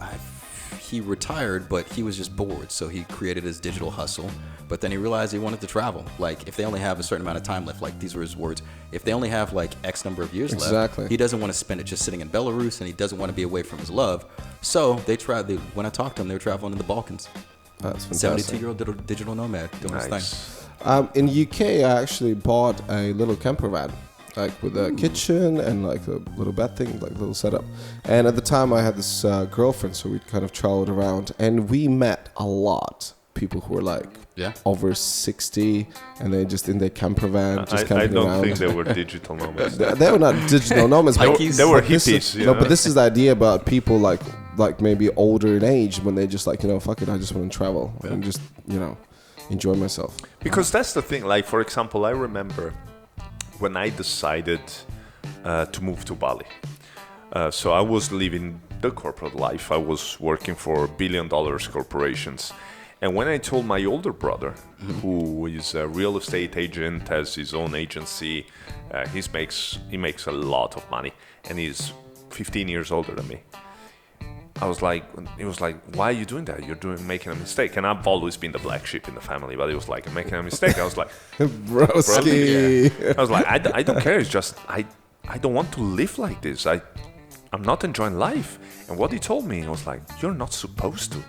he retired, but he was just bored, so he created his digital hustle. But then he realized he wanted to travel. Like, if they only have a certain amount of time left, like these were his words, if they only have like X number of years left, he doesn't want to spend it just sitting in Belarus, and he doesn't want to be away from his love. So when I talked to him, they were traveling in the Balkans. That's fantastic. 72-year-old digital nomad doing his thing. In UK, I actually bought a little camper van, like with a kitchen and like a little bed thing, like a little setup. And at the time, I had this girlfriend, so we kind of traveled around, and we met a lot people who were like over 60, and they just in their camper van, just camping around. I don't think they were digital nomads. They were not digital nomads. They were hippies. But this is the idea about people like maybe older in age, when they just like, fuck it, I just want to travel and just, enjoy myself. Because that's the thing. Like, for example, I remember when I decided to move to Bali. So I was living the corporate life. I was working for billion-dollar corporations. And when I told my older brother, who is a real estate agent, has his own agency, he makes a lot of money, and he's 15 years older than me. He was like, why are you doing that? You're making a mistake. And I've always been the black sheep in the family, but he was like, I'm making a mistake. I was like, broski. I was like, I don't care. It's just, I don't want to live like this. I'm not enjoying life. And what he told me, he was like, you're not supposed to.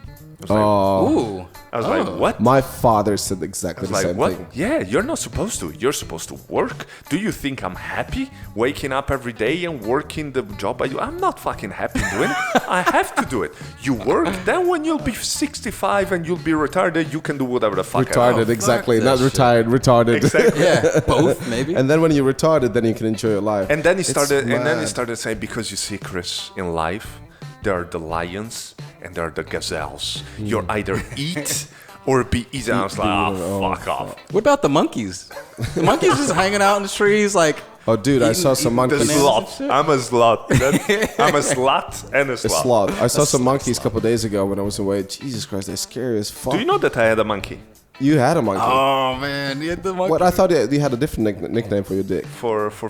I was like, what? My father said exactly the same thing. Yeah, you're not supposed to. You're supposed to work. Do you think I'm happy waking up every day and working the job I do? I'm not fucking happy doing it. I have to do it. You work, then when you'll be 65 and you'll be retired, you can do whatever the fuck. Retarded, exactly. Not retired, retarded. Exactly. Yeah, both maybe. And then when you're retarded, then you can enjoy your life. And then he started saying, because you see, Chris, in life, there are the lions and there are the gazelles. You're either eat or be eaten. I was like, fuck off. What about the monkeys? The monkeys just hanging out in the trees like... Oh, dude, I saw some monkeys. The sloth. I'm a sloth. I'm a slut and a sloth. A sloth. I saw some monkeys a couple of days ago when I was away. Jesus Christ, they're scary as fuck. Do you know that I had a monkey? You had a monkey. Oh man, you had the monkey. What I thought you had a different nickname for your dick. For 4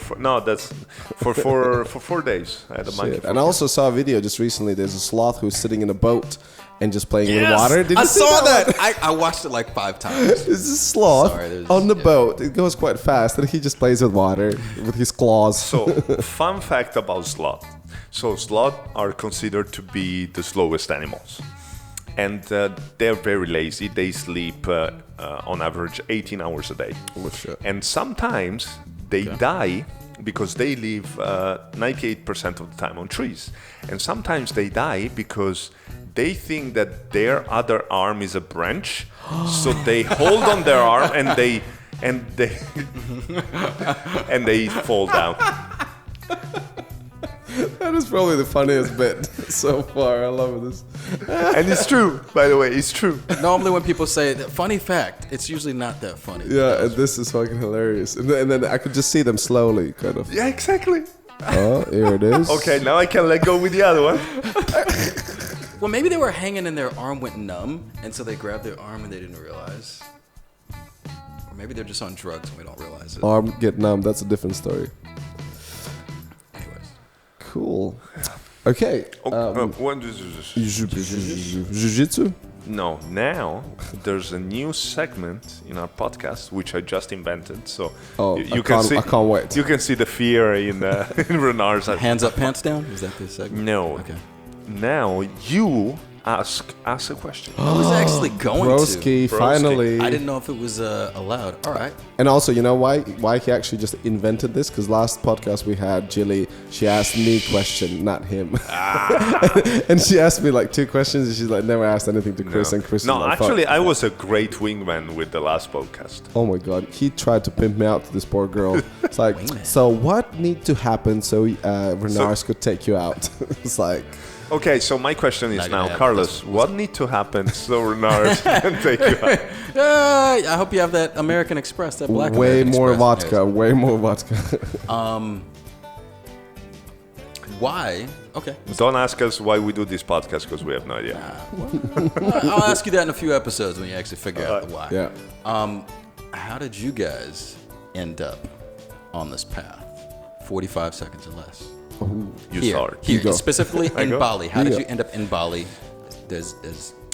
days. I had a monkey. And I also saw a video just recently. There's a sloth who's sitting in a boat and just playing with water. Did you see saw that? I watched it like 5 times. There's a sloth on the boat. It goes quite fast, and he just plays with water with his claws. So, fun fact about sloth. So, sloth are considered to be the slowest animals. And they're very lazy. They sleep on average 18 hours a day. Oh, shit. And sometimes they die because they live 98% of the time on trees. And sometimes they die because they think that their other arm is a branch. So they hold on their arm and they and they fall down. That is probably the funniest bit so far. I love this. And it's true, by the way. It's true. Normally when people say that funny fact, it's usually not that funny. Yeah, and this is fucking hilarious. And then I could just see them slowly, kind of. Yeah, exactly. Oh, here it is. Okay, now I can let go with the other one. Well, maybe they were hanging and their arm went numb, and so they grabbed their arm and they didn't realize. Or maybe they're just on drugs and we don't realize it. Arm get numb. That's a different story. Anyways. Cool. Okay. What is this? Jiu-jitsu? No, now there's a new segment in our podcast which I just invented. So I can't wait. You can see the fear in in Renard's eyes. Hands up, pants down? Is that the segment? No. Okay. Now you ask a question. I was actually going Broski, to. finally. I didn't know if it was allowed. All right. And also, you know why he actually just invented this? Because last podcast we had Jilly, she asked me a question, not him. And she asked me like 2 questions, and she's like never asked anything to Chris. No. And Chris, No, is like, actually, fuck. I was a great wingman with the last podcast. Oh my god, he tried to pimp me out to this poor girl. It's like, so what need to happen so Renars could take you out? It's like. Okay, so my question is Not gonna now, happen. Carlos, what need to happen so Renard can take you out? I hope you have that American Express, that black Way American more Express. vodka, way more vodka. Why? Okay. Don't ask us why we do this podcast because we have no idea. I'll ask you that in a few episodes when you actually figure out the why. Yeah. How did you guys end up on this path? 45 seconds or less. You Here, start. here, You go. specifically in go. Bali. How did You you go. end up in Bali? As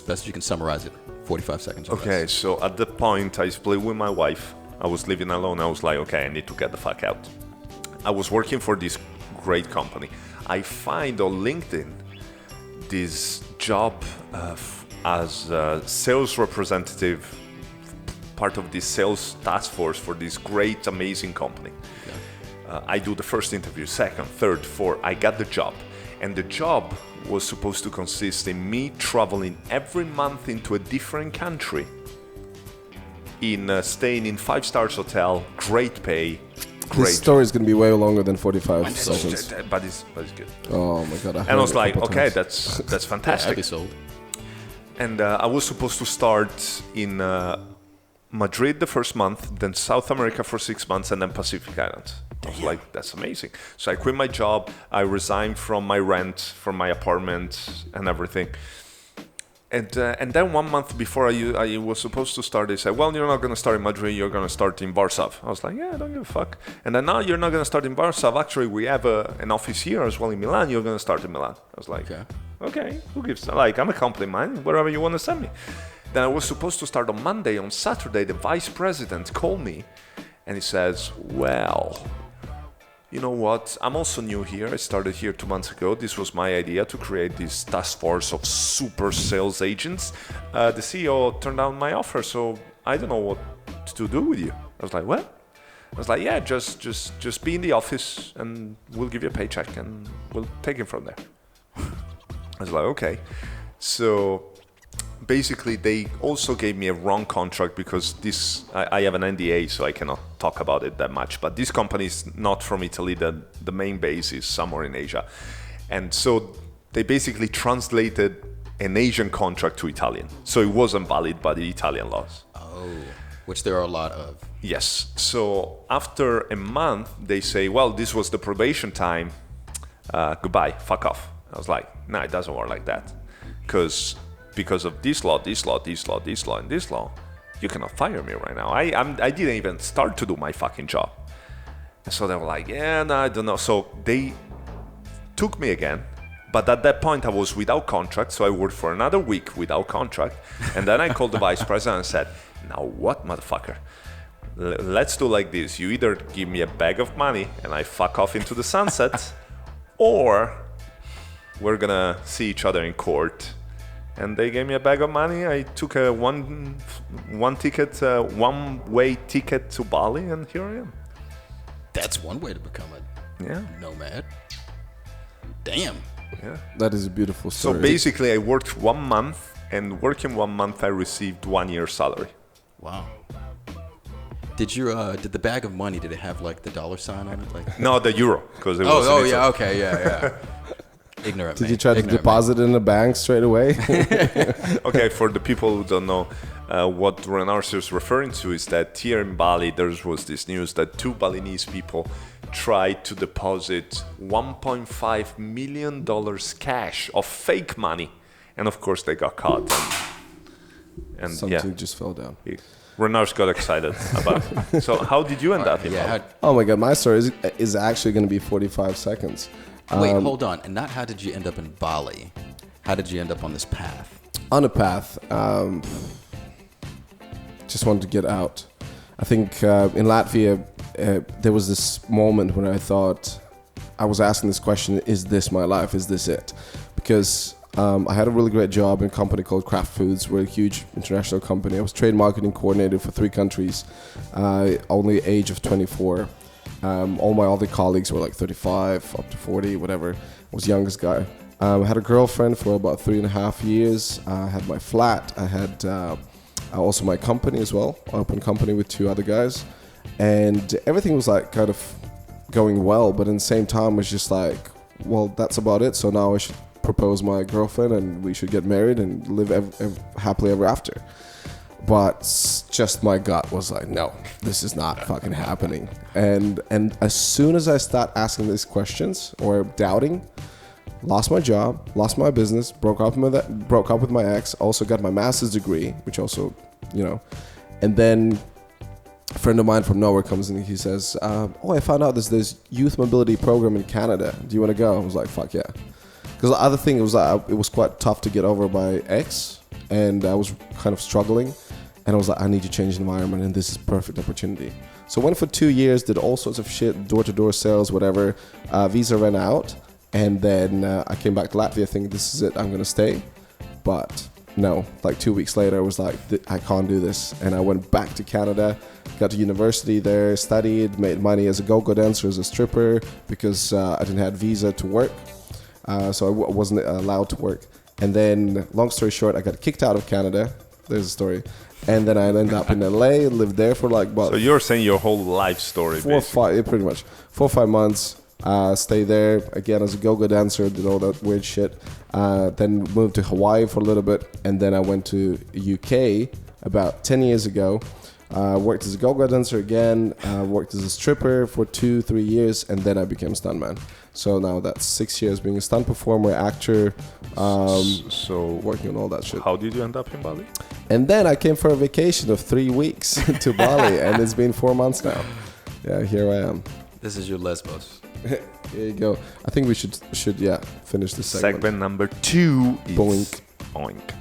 best as you can summarize it. 45 seconds or Okay, less. so at the point I split with my wife. I was living alone. I was like, okay, I need to get the fuck out. I was working for this great company. I find on LinkedIn this job as a sales representative, part of this sales task force for this great, amazing company. I do the first interview, second, third, fourth. I got the job. And the job was supposed to consist in me traveling every month into a different country, in staying in 5-star hotel, great pay, This great. story is going to be way longer than 45 seconds. But it's good. Oh my god. And I was like, couple okay, times. that's I'd fantastic. be sold. And I was supposed to start in Madrid the first month, then South America for 6 months, and then Pacific Islands. I was like, that's amazing. So I quit my job. I resigned from my rent, from my apartment, and everything. And then 1 month before I was supposed to start, they said, well, you're not going to start in Madrid, you're going to start in Warsaw. I was like, yeah, I don't give a fuck. And then, no, you're not going to start in Warsaw. Actually, we have an office here as well in Milan. You're going to start in Milan. I was like, okay, who gives? Like, I'm a company man, wherever you want to send me. Then I was supposed to start on Monday. On Saturday, the vice president called me and he says, well, you know what? I'm also new here. I started here 2 months ago. This was my idea to create this task force of super sales agents. The CEO turned down my offer, so I don't know what to do with you. I was like, what? I was like, yeah, just be in the office and we'll give you a paycheck and we'll take it from there. I was like, okay. So basically, they also gave me a wrong contract because I have an NDA, so I cannot talk about it that much. But this company is not from Italy. The main base is somewhere in Asia. And so they basically translated an Asian contract to Italian. So it wasn't valid by the Italian laws. Oh, which there are a lot of. Yes. So after a month, they say, well, this was the probation time. Goodbye, fuck off. I was like, no, it doesn't work like that. Because of this law, and this law, you cannot fire me right now. I didn't even start to do my fucking job. And so they were like, yeah, no, I don't know. So they took me again. But at that point, I was without contract. So I worked for another week without contract. And then I called the vice president and said, now what, motherfucker? Let's do like this. You either give me a bag of money and I fuck off into the sunset, or we're going to see each other in court. And they gave me a bag of money. I took a one-way ticket to Bali, and here I am. That's one way to become a nomad. Damn. Yeah. That is a beautiful story. So basically, I worked 1 month, and working 1 month, I received 1 year's salary. Wow. Did the bag of money, did it have like the dollar sign on it? Like No, the euro, because it was. Oh yeah, okay, yeah. Ignorant. Did you try to deposit it in the bank straight away? Okay, for the people who don't know, what Renars is referring to is that here in Bali, there was this news that 2 Balinese people tried to deposit $1.5 million cash of fake money, and of course they got caught. And Something just fell down. Renars got excited about it. So how did you end up in Bali? Oh my God, my story is actually going to be 45 seconds. Wait, hold on. And not how did you end up in Bali? How did you end up on this path? On a path. Just wanted to get out. I think in Latvia, there was this moment when I thought, I was asking this question, is this my life? Is this it? Because I had a really great job in a company called Kraft Foods. We're a huge international company. I was trade marketing coordinator for 3 countries, only age of 24. All my other colleagues were like 35, up to 40, whatever. I was the youngest guy. I had a girlfriend for about 3.5 years. I had my flat. I had also my company as well, open company with 2 other guys. And everything was like kind of going well, but at the same time, it was just like, well, that's about it. So now I should propose my girlfriend and we should get married and live happily ever after. But just my gut was like, no, this is not fucking happening. And as soon as I start asking these questions or doubting, lost my job, lost my business, broke up with my ex, also got my master's degree, which also, and then a friend of mine from nowhere comes in and he says, I found out there's this youth mobility program in Canada. Do you want to go? I was like, fuck yeah. Because the other thing was it was quite tough to get over my ex, and I was kind of struggling, and I was like, I need to change the environment, and this is perfect opportunity. So I went for 2 years, did all sorts of shit, door-to-door sales, whatever. Visa ran out, and then I came back to Latvia thinking, this is it, I'm going to stay. But no, like 2 weeks later, I was like, I can't do this. And I went back to Canada, got to university there, studied, made money as a go-go dancer, as a stripper, because I didn't have visa to work. So I wasn't allowed to work. And then, long story short, I got kicked out of Canada. There's a story. And then I ended up in LA, lived there for like about... So you're saying your whole life story, pretty much. 4 or 5 months. Stay there, again, as a go-go dancer, did all that weird shit. Then moved to Hawaii for a little bit. And then I went to UK about 10 years ago. Worked as a go-go dancer again, worked as a stripper for 2-3 years, and then I became a stuntman. So now that's 6 years being a stunt performer, actor, so working on all that shit. How did you end up in Bali? And then I came for a vacation of 3 weeks to Bali, and it's been 4 months now. Yeah, here I am. This is your Lesbos. Here you go. I think we should finish this segment. Segment number 2 is Boink. Boink.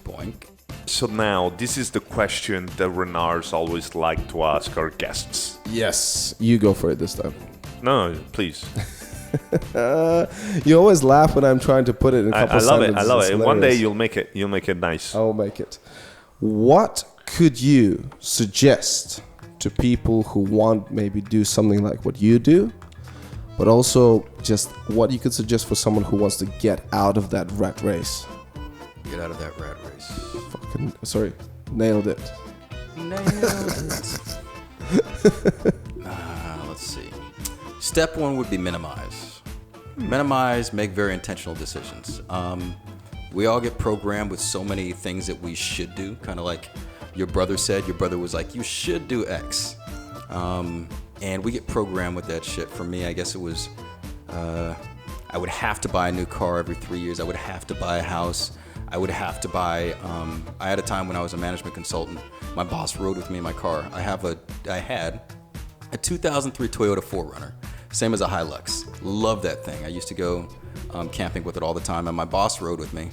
Boink. So now, this is the question that Renars always like to ask our guests. Yes, you go for it this time. No, please. You always laugh when I'm trying to put it in a couple sentences. I love it. Hilarious. One day you'll make it nice. I'll make it. What could you suggest to people who want maybe do something like what you do, but also just what you could suggest for someone who wants to get out of that rat race? Get out of that rat race. Fucking, sorry, nailed it. Let's see. Step 1 would be minimize. Minimize, make very intentional decisions. We all get programmed with so many things that we should do, kind of like your brother said. Your brother was like, you should do X. And we get programmed with that shit. For me, I guess it was, I would have to buy a new car every 3 years. I would have to buy a house. I would have to buy, I had a time when I was a management consultant, my boss rode with me in my car. I had a 2003 Toyota 4Runner, same as a Hilux. Love that thing. I used to go camping with it all the time, and my boss rode with me.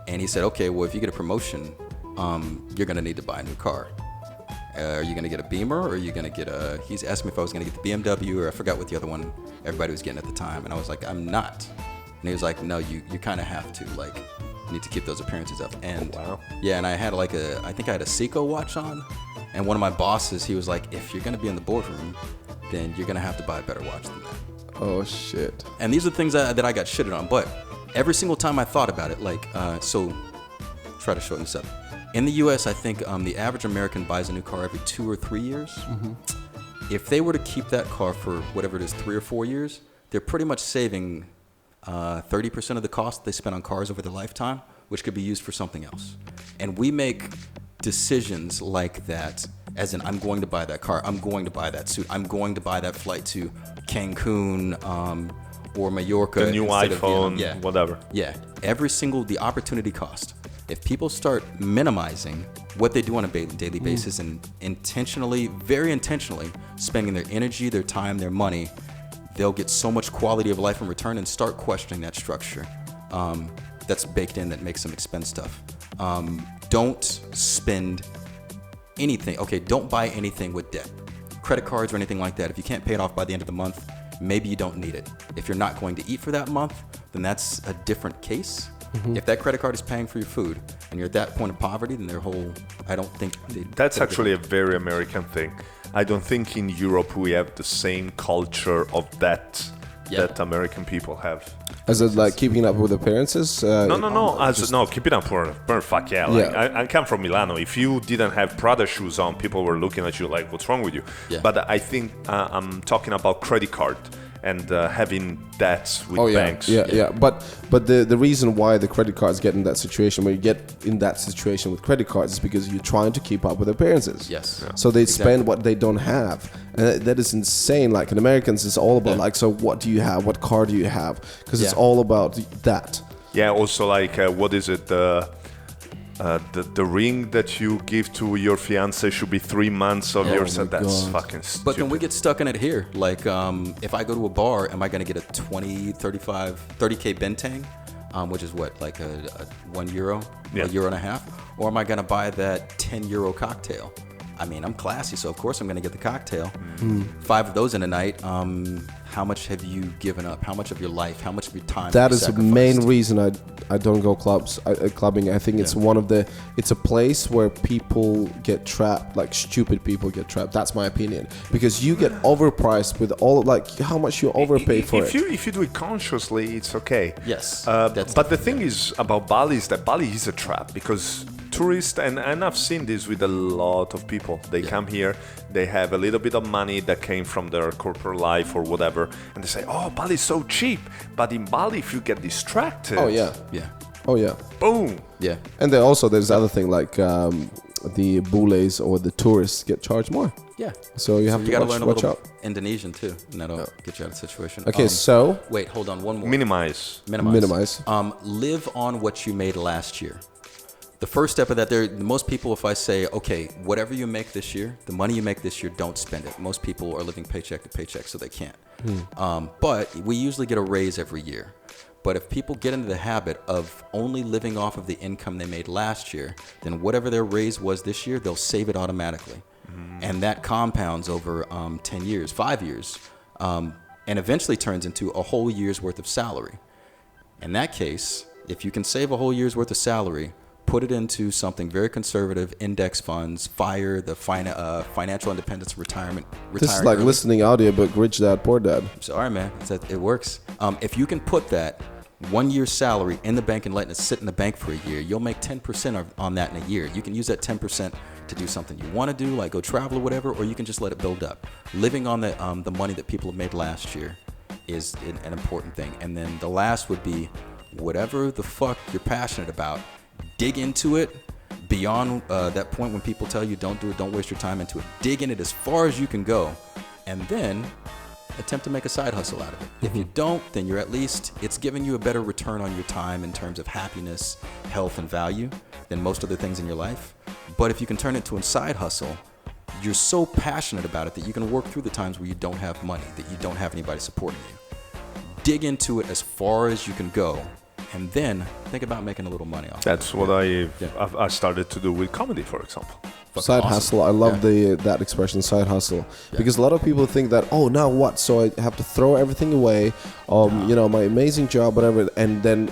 And he said, okay, well, if you get a promotion, you're gonna need to buy a new car. Are you gonna get a Beamer, or are you gonna get he's asked me if I was gonna get the BMW, or I forgot what the other one everybody was getting at the time. And I was like, I'm not. And he was like, no, you kind of have to, like, you need to keep those appearances up. And wow. Yeah, and I had I think I had a Seiko watch on, and one of my bosses, he was like, if you're gonna be in the boardroom, then you're gonna have to buy a better watch than that. Oh shit. And these are things that I got shitted on, but every single time I thought about it, like, so try to shorten this up. In the U.S., I think the average American buys a new car every 2 or 3 years. If they were to keep that car for whatever it is, 3 or 4 years, they're pretty much saving 30% of the cost they spend on cars over their lifetime, which could be used for something else. And we make decisions like that, as in, I'm going to buy that car, I'm going to buy that suit, I'm going to buy that flight to Cancun or Mallorca. The new iPhone, whatever. Yeah, the opportunity cost. If people start minimizing what they do on a daily basis and very intentionally spending their energy, their time, their money, they'll get so much quality of life in return and start questioning that structure that's baked in that makes them expend stuff. Don't spend anything. Okay, don't buy anything with debt. Credit cards or anything like that. If you can't pay it off by the end of the month, maybe you don't need it. If you're not going to eat for that month, then that's a different case. If that credit card is paying for your food and you're at that point of poverty, then I don't think that's actually a very American thing. I don't think in Europe we have the same culture of that that American people have. As it like keeping up with appearances? No. Keep it up for fuck yeah. Like, I come from Milano. If you didn't have Prada shoes on, people were looking at you like, "What's wrong with you?" Yeah. But I think I'm talking about credit card and having debts with banks. But the reason why the credit cards get in that situation, where you get in that situation with credit cards, is because you're trying to keep up with appearances. Yes. Yeah. So they spend what they don't have, and that is insane. Like in Americans, it's all about like, so what do you have? What car do you have? Because it's all about that. Yeah. Also, like, what is it? The ring that you give to your fiance should be 3 months of your set. That's fucking stupid. But then we get stuck in it here. Like, if I go to a bar, am I going to get a 20, 35, 30K bentang, which is what, like a €1, a euro and a half? Or am I going to buy that €10 cocktail? I mean, I'm classy, so of course I'm going to get the cocktail. 5 of those in a night. How much have you given up? How much of your life? How much of your time? That is the main reason I don't go clubbing. I think it's it's a place where people get trapped, like stupid people get trapped. That's my opinion, because you get overpriced with all, like, how much you overpay for it. If you do it consciously, it's okay. Yes. But the thing is about Bali is that Bali is a trap, because tourists, and I've seen this with a lot of people, they come here, they have a little bit of money that came from their corporate life or whatever, and they say, oh, Bali's so cheap. But in Bali, if you get distracted, boom. Yeah. And then also there's other thing, like the bules or the tourists get charged more. Yeah. So you have to learn a little out. Indonesian too, and that'll get you out of the situation. Okay, so wait, hold on, one more. Minimize. Live on what you made last year. The first step of that, most people, if I say, okay, whatever you make this year, the money you make this year, don't spend it. Most people are living paycheck to paycheck, so they can't. But we usually get a raise every year. But if people get into the habit of only living off of the income they made last year, then whatever their raise was this year, they'll save it automatically. And that compounds over 10 years, 5 years, and eventually turns into a whole year's worth of salary. In that case, if you can save a whole year's worth of salary, put it into something very conservative, index funds, FIRE, the financial independence retirement. This is like early. Listening audiobook, Rich Dad, Poor Dad. Sorry, man. It works. If you can put that 1 year's salary in the bank and letting it sit in the bank for a year, you'll make 10% on that in a year. You can use that 10% to do something you want to do, like go travel or whatever, or you can just let it build up. Living on the money that people have made last year is an important thing. And then the last would be whatever the fuck you're passionate about, dig into it beyond that point when people tell you don't do it, don't waste your time into it. Dig in it as far as you can go, and then attempt to make a side hustle out of it. If you don't, then it's giving you a better return on your time in terms of happiness, health, and value than most other things in your life. But if you can turn it to a side hustle, you're so passionate about it that you can work through the times where you don't have money, that you don't have anybody supporting you. Dig into it as far as you can go, and then think about making a little money off. That's what I started to do with comedy, for example. Side hustle. I love that expression, side hustle, because a lot of people think that, oh, now what? So I have to throw everything away, my amazing job, whatever, and then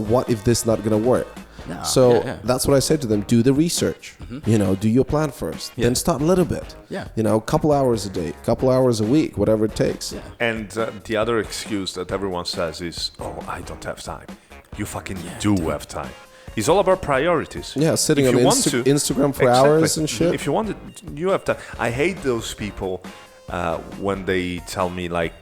what if this not gonna work? No. So that's what I say to them: do the research. Do your plan first. Then start a little bit. A couple hours a day, couple hours a week, whatever it takes. And the other excuse that everyone says is, oh, I don't have time. You fucking do have time. It's all about priorities. Yeah, sitting on Instagram for hours and shit. If you want it, you have time. I hate those people when they tell me like,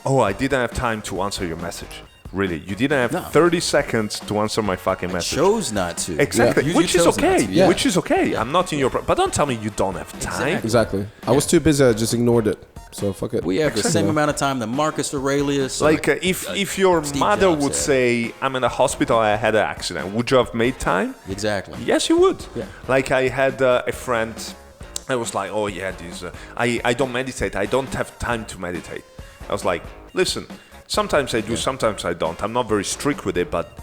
oh, I didn't have time to answer your message. Really, you didn't have 30 seconds to answer my fucking message. I chose not to. Exactly, Yeah. which is okay. Yeah. Which is okay. Yeah. I'm not in your... But don't tell me you don't have time. Exactly. I was too busy. I just ignored it. So fuck it. We have the same amount of time that Marcus Aurelius. Like if your Steve mother Jobs would had. say, I'm in a hospital, I had an accident, would you have made time? Exactly. Yes, you would. Yeah. Like I had a friend, I was like, oh yeah, I don't meditate. I don't have time to meditate. I was like, listen, sometimes I do, sometimes I don't. I'm not very strict with it, but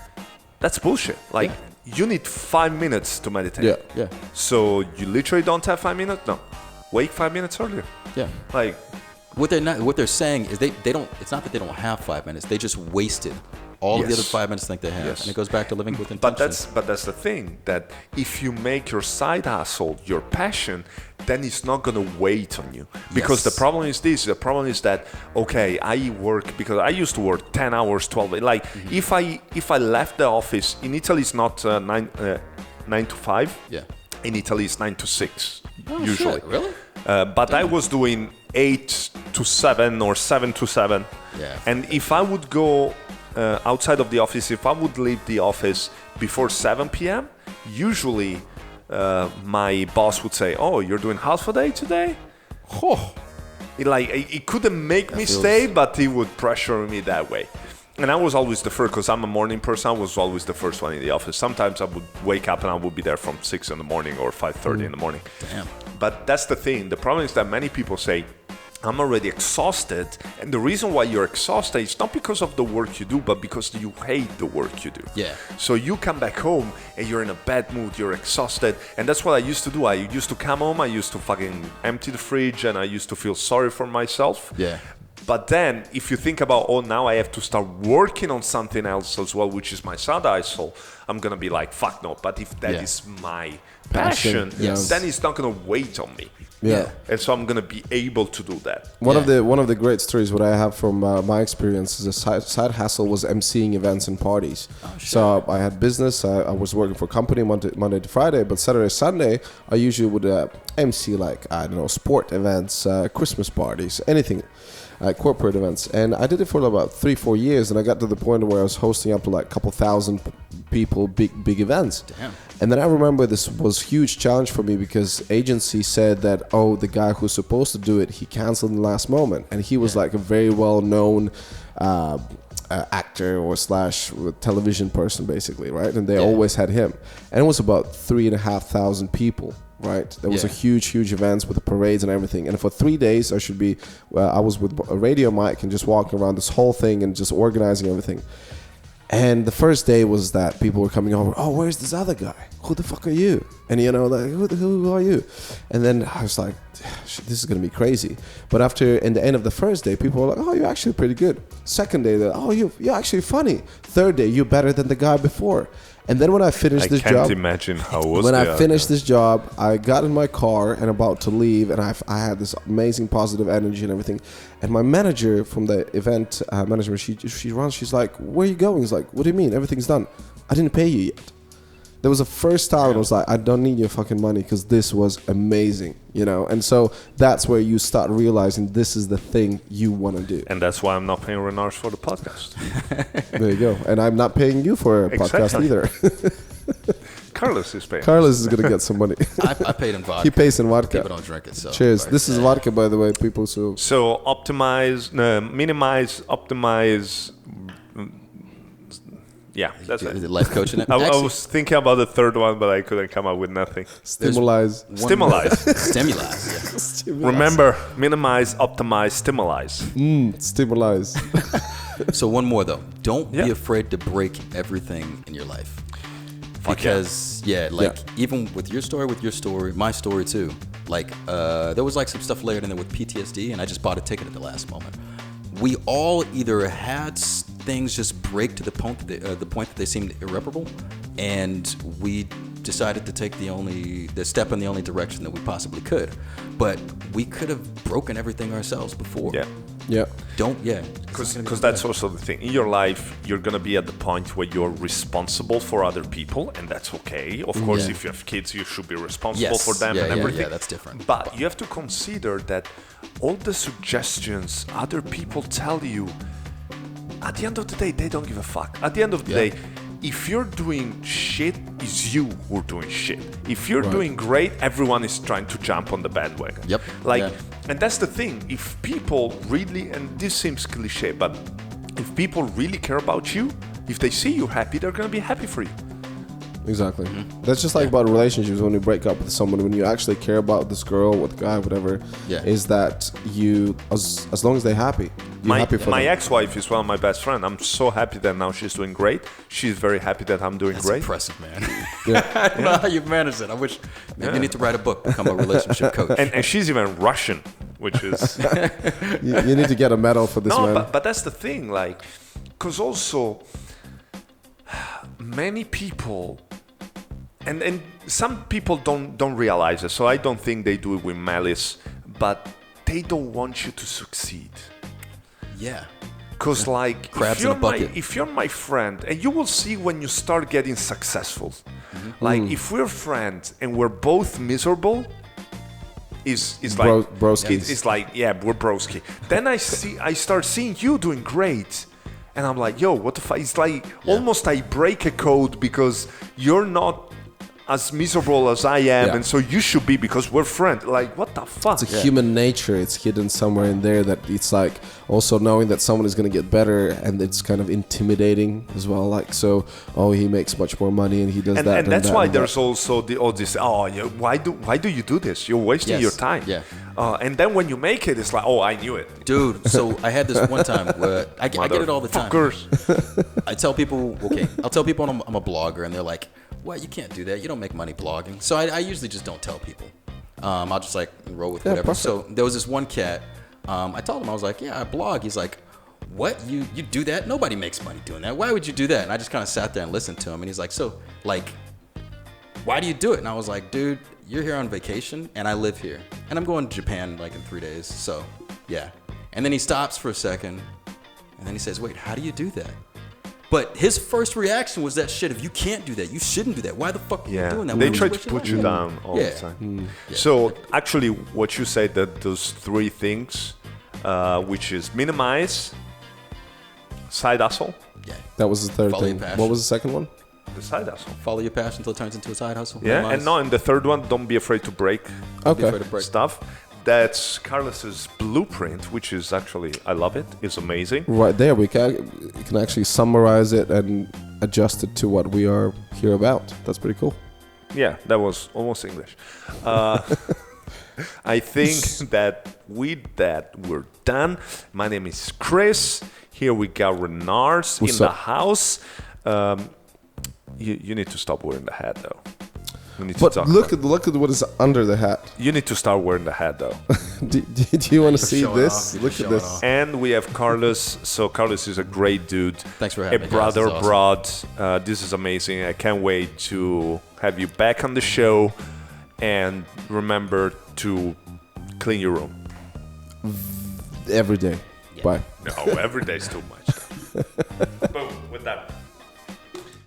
that's bullshit. Like you need 5 minutes to meditate. Yeah. Yeah. So you literally don't have 5 minutes? No. Wake 5 minutes earlier. Yeah. Like... What they're saying is they don't. It's not that they don't have 5 minutes. They just wasted all of the other 5 minutes think they have, Yes. and it goes back to living with intention. But that's the thing, that if you make your side hustle your passion, then it's not gonna wait on you. Because the problem is this. The problem is that okay, I work because I used to work 10 hours, 12. Like if I left the office in Italy, it's not 9 to 5. Yeah. In Italy, it's 9 to 6 Oh, usually. shit, really? But I was doing 8 to 7 or 7 to 7. Yeah. And if I would go outside of the office, if I would leave the office before 7 p.m., usually my boss would say, oh, you're doing half a day today? Oh. It couldn't make me stay, but he would pressure me that way. And I was always the first, because I'm a morning person, I was always the first one in the office. Sometimes I would wake up and I would be there from 6 in the morning or 5:30 in the morning. Damn. But that's the thing. The problem is that many people say, I'm already exhausted. And the reason why you're exhausted is not because of the work you do, but because you hate the work you do. Yeah. So you come back home and you're in a bad mood, you're exhausted. And that's what I used to do. I used to come home, I used to fucking empty the fridge, and I used to feel sorry for myself. Yeah. But then, if you think about, oh, now I have to start working on something else as well, which is my side hustle, I'm going to be like, fuck no. But if that is my passion, then it's not going to wait on me. Yeah. And so I'm going to be able to do that. One of the great stories what I have from my experience as a side hustle was emceeing events and parties. Oh, shit. So I had business. I was working for a company Monday to Friday, but Saturday, Sunday, I usually would MC like, I don't know, sport events, Christmas parties, anything. Corporate events, and I did it for about 3-4 years, and I got to the point where I was hosting up to like a couple thousand people, big events. Damn. And then I remember this was a huge challenge for me because agency said that, oh, the guy who's supposed to do it, he canceled in the last moment, and he was like a very well-known actor or / television person, basically, right? And they always had him, and it was about 3,500 people. Right, there was a huge events with the parades and everything, and for 3 days I was with a radio mic and just walking around this whole thing and just organizing everything. And the first day was that people were coming over. Oh, where's this other guy? Who the fuck are you? And you know, like, who are you? And then I was like, this is gonna be crazy. But in the end of the first day, people were like, oh, you're actually pretty good. Second day, oh, you're actually funny. Third day, you're better than the guy before. And then when I finished this job, I can't imagine how it was. When I finished this job, I got in my car and about to leave, and I had this amazing positive energy and everything. And my manager from the event management, she runs. She's like, "Where are you going?" He's like, "What do you mean? Everything's done. I didn't pay you yet." There was a first time I was like, I don't need your fucking money because this was amazing, you know? And so that's where you start realizing this is the thing you want to do. And that's why I'm not paying Renars for the podcast. There you go. And I'm not paying you for a podcast either. Carlos is paying. Carlos is going to get some money. I paid him vodka. He pays in vodka. People don't drink it, so. Cheers. This is vodka, by the way, people. So optimize, minimize, optimize. Yeah, that's it. Is it life coaching? I was thinking about the third one, but I couldn't come up with nothing. Stimulise. Stimulise. Yeah. Remember, minimize, optimize, stimulise. Stimulise. So one more though. Don't be afraid to break everything in your life. Because even with your story, my story too. Like there was like some stuff layered in there with PTSD, and I just bought a ticket at the last moment. We all either had things just break to the point that they seemed irreparable, and we decided to take the step in the only direction that we possibly could. But we could have broken everything ourselves before. Yeah. Yeah. Because that's also the thing. In your life, you're going to be at the point where you're responsible for other people, and that's okay. Of course, if you have kids, you should be responsible for them and everything. Yeah, that's different. But you have to consider that all the suggestions other people tell you, at the end of the day, they don't give a fuck. At the end of the day, if you're doing shit, it's you who are doing shit. If you're doing great, everyone is trying to jump on the bandwagon. Yep. And that's the thing. If people really, and this seems cliche, but if people really care about you, if they see you happy, they're going to be happy for you. Exactly. That's just like about relationships. When you break up with someone, when you actually care about this girl, with guy, whatever, is that you, as long as they're happy, you're happy for my them. ex-wife is one of my best friends. I'm so happy that now she's doing great. She's very happy that I'm doing great. That's impressive, man. I don't know how you've managed it. I wish maybe you need to write a book, become a relationship coach. And she's even Russian, which is... you need to get a medal for this, man. But that's the thing, like, because also many people... And some people don't realize it, so I don't think they do it with malice, but they don't want you to succeed. Yeah. Because like, Crabs in a bucket. if you're my friend, and you will see when you start getting successful, like if we're friends and we're both miserable, is like broski. It's like, yeah, we're broski. Then I start seeing you doing great. And I'm like, yo, what the fuck? It's like almost I break a code because you're not as miserable as I am, and so you should be because we're friends. Like, what the fuck? It's a human nature. It's hidden somewhere in there that it's like also knowing that someone is going to get better, and it's kind of intimidating as well. Like, so, he makes much more money and he does that. And that's that, why and there's that. also all this, why do you do this? You're wasting your time. Yeah. And then when you make it, it's like, I knew it. Dude, so I had this one time where I get it all the time. I tell people, I'll tell people I'm a blogger, and they're like, what, you can't do that. You don't make money blogging. So I usually just don't tell people. I'll just like roll with whatever. Perfect. So there was this one cat. I told him, I was like, yeah, I blog. He's like, what? You do that? Nobody makes money doing that. Why would you do that? And I just kind of sat there and listened to him. And he's like, so, like, why do you do it? And I was like, dude, you're here on vacation and I live here. And I'm going to Japan like in 3 days. So, yeah. And then he stops for a second. And then he says, wait, how do you do that? But his first reaction was that shit, if you can't do that, you shouldn't do that. Why the fuck are you doing that? They try to put you down all the time. So actually what you said, that those 3 things, which is minimize, side hustle. Yeah. That was the third Follow your thing. passion. What was the second one? The side hustle. Follow your passion until it turns into a side hustle. Yeah, Minimize. and the third one, don't be afraid to break stuff. That's Carlos's blueprint, which is actually, I love it. It's amazing. Right there, we can actually summarize it and adjust it to what we are here about. That's pretty cool. Yeah, that was almost English. I think that with that, we're done. My name is Chris. Here we got Renars in the house. You need to stop wearing the hat, though. But look at what is under the hat. You need to start wearing the hat, though. do you want to see this? Look at this. And we have Carlos. So Carlos is a great dude. Thanks for having me. A brother guys. This is awesome. abroad. This is amazing. I can't wait to have you back on the show. And remember to clean your room. Every day. Yeah. Bye. No, every day's too much. Boom, with that.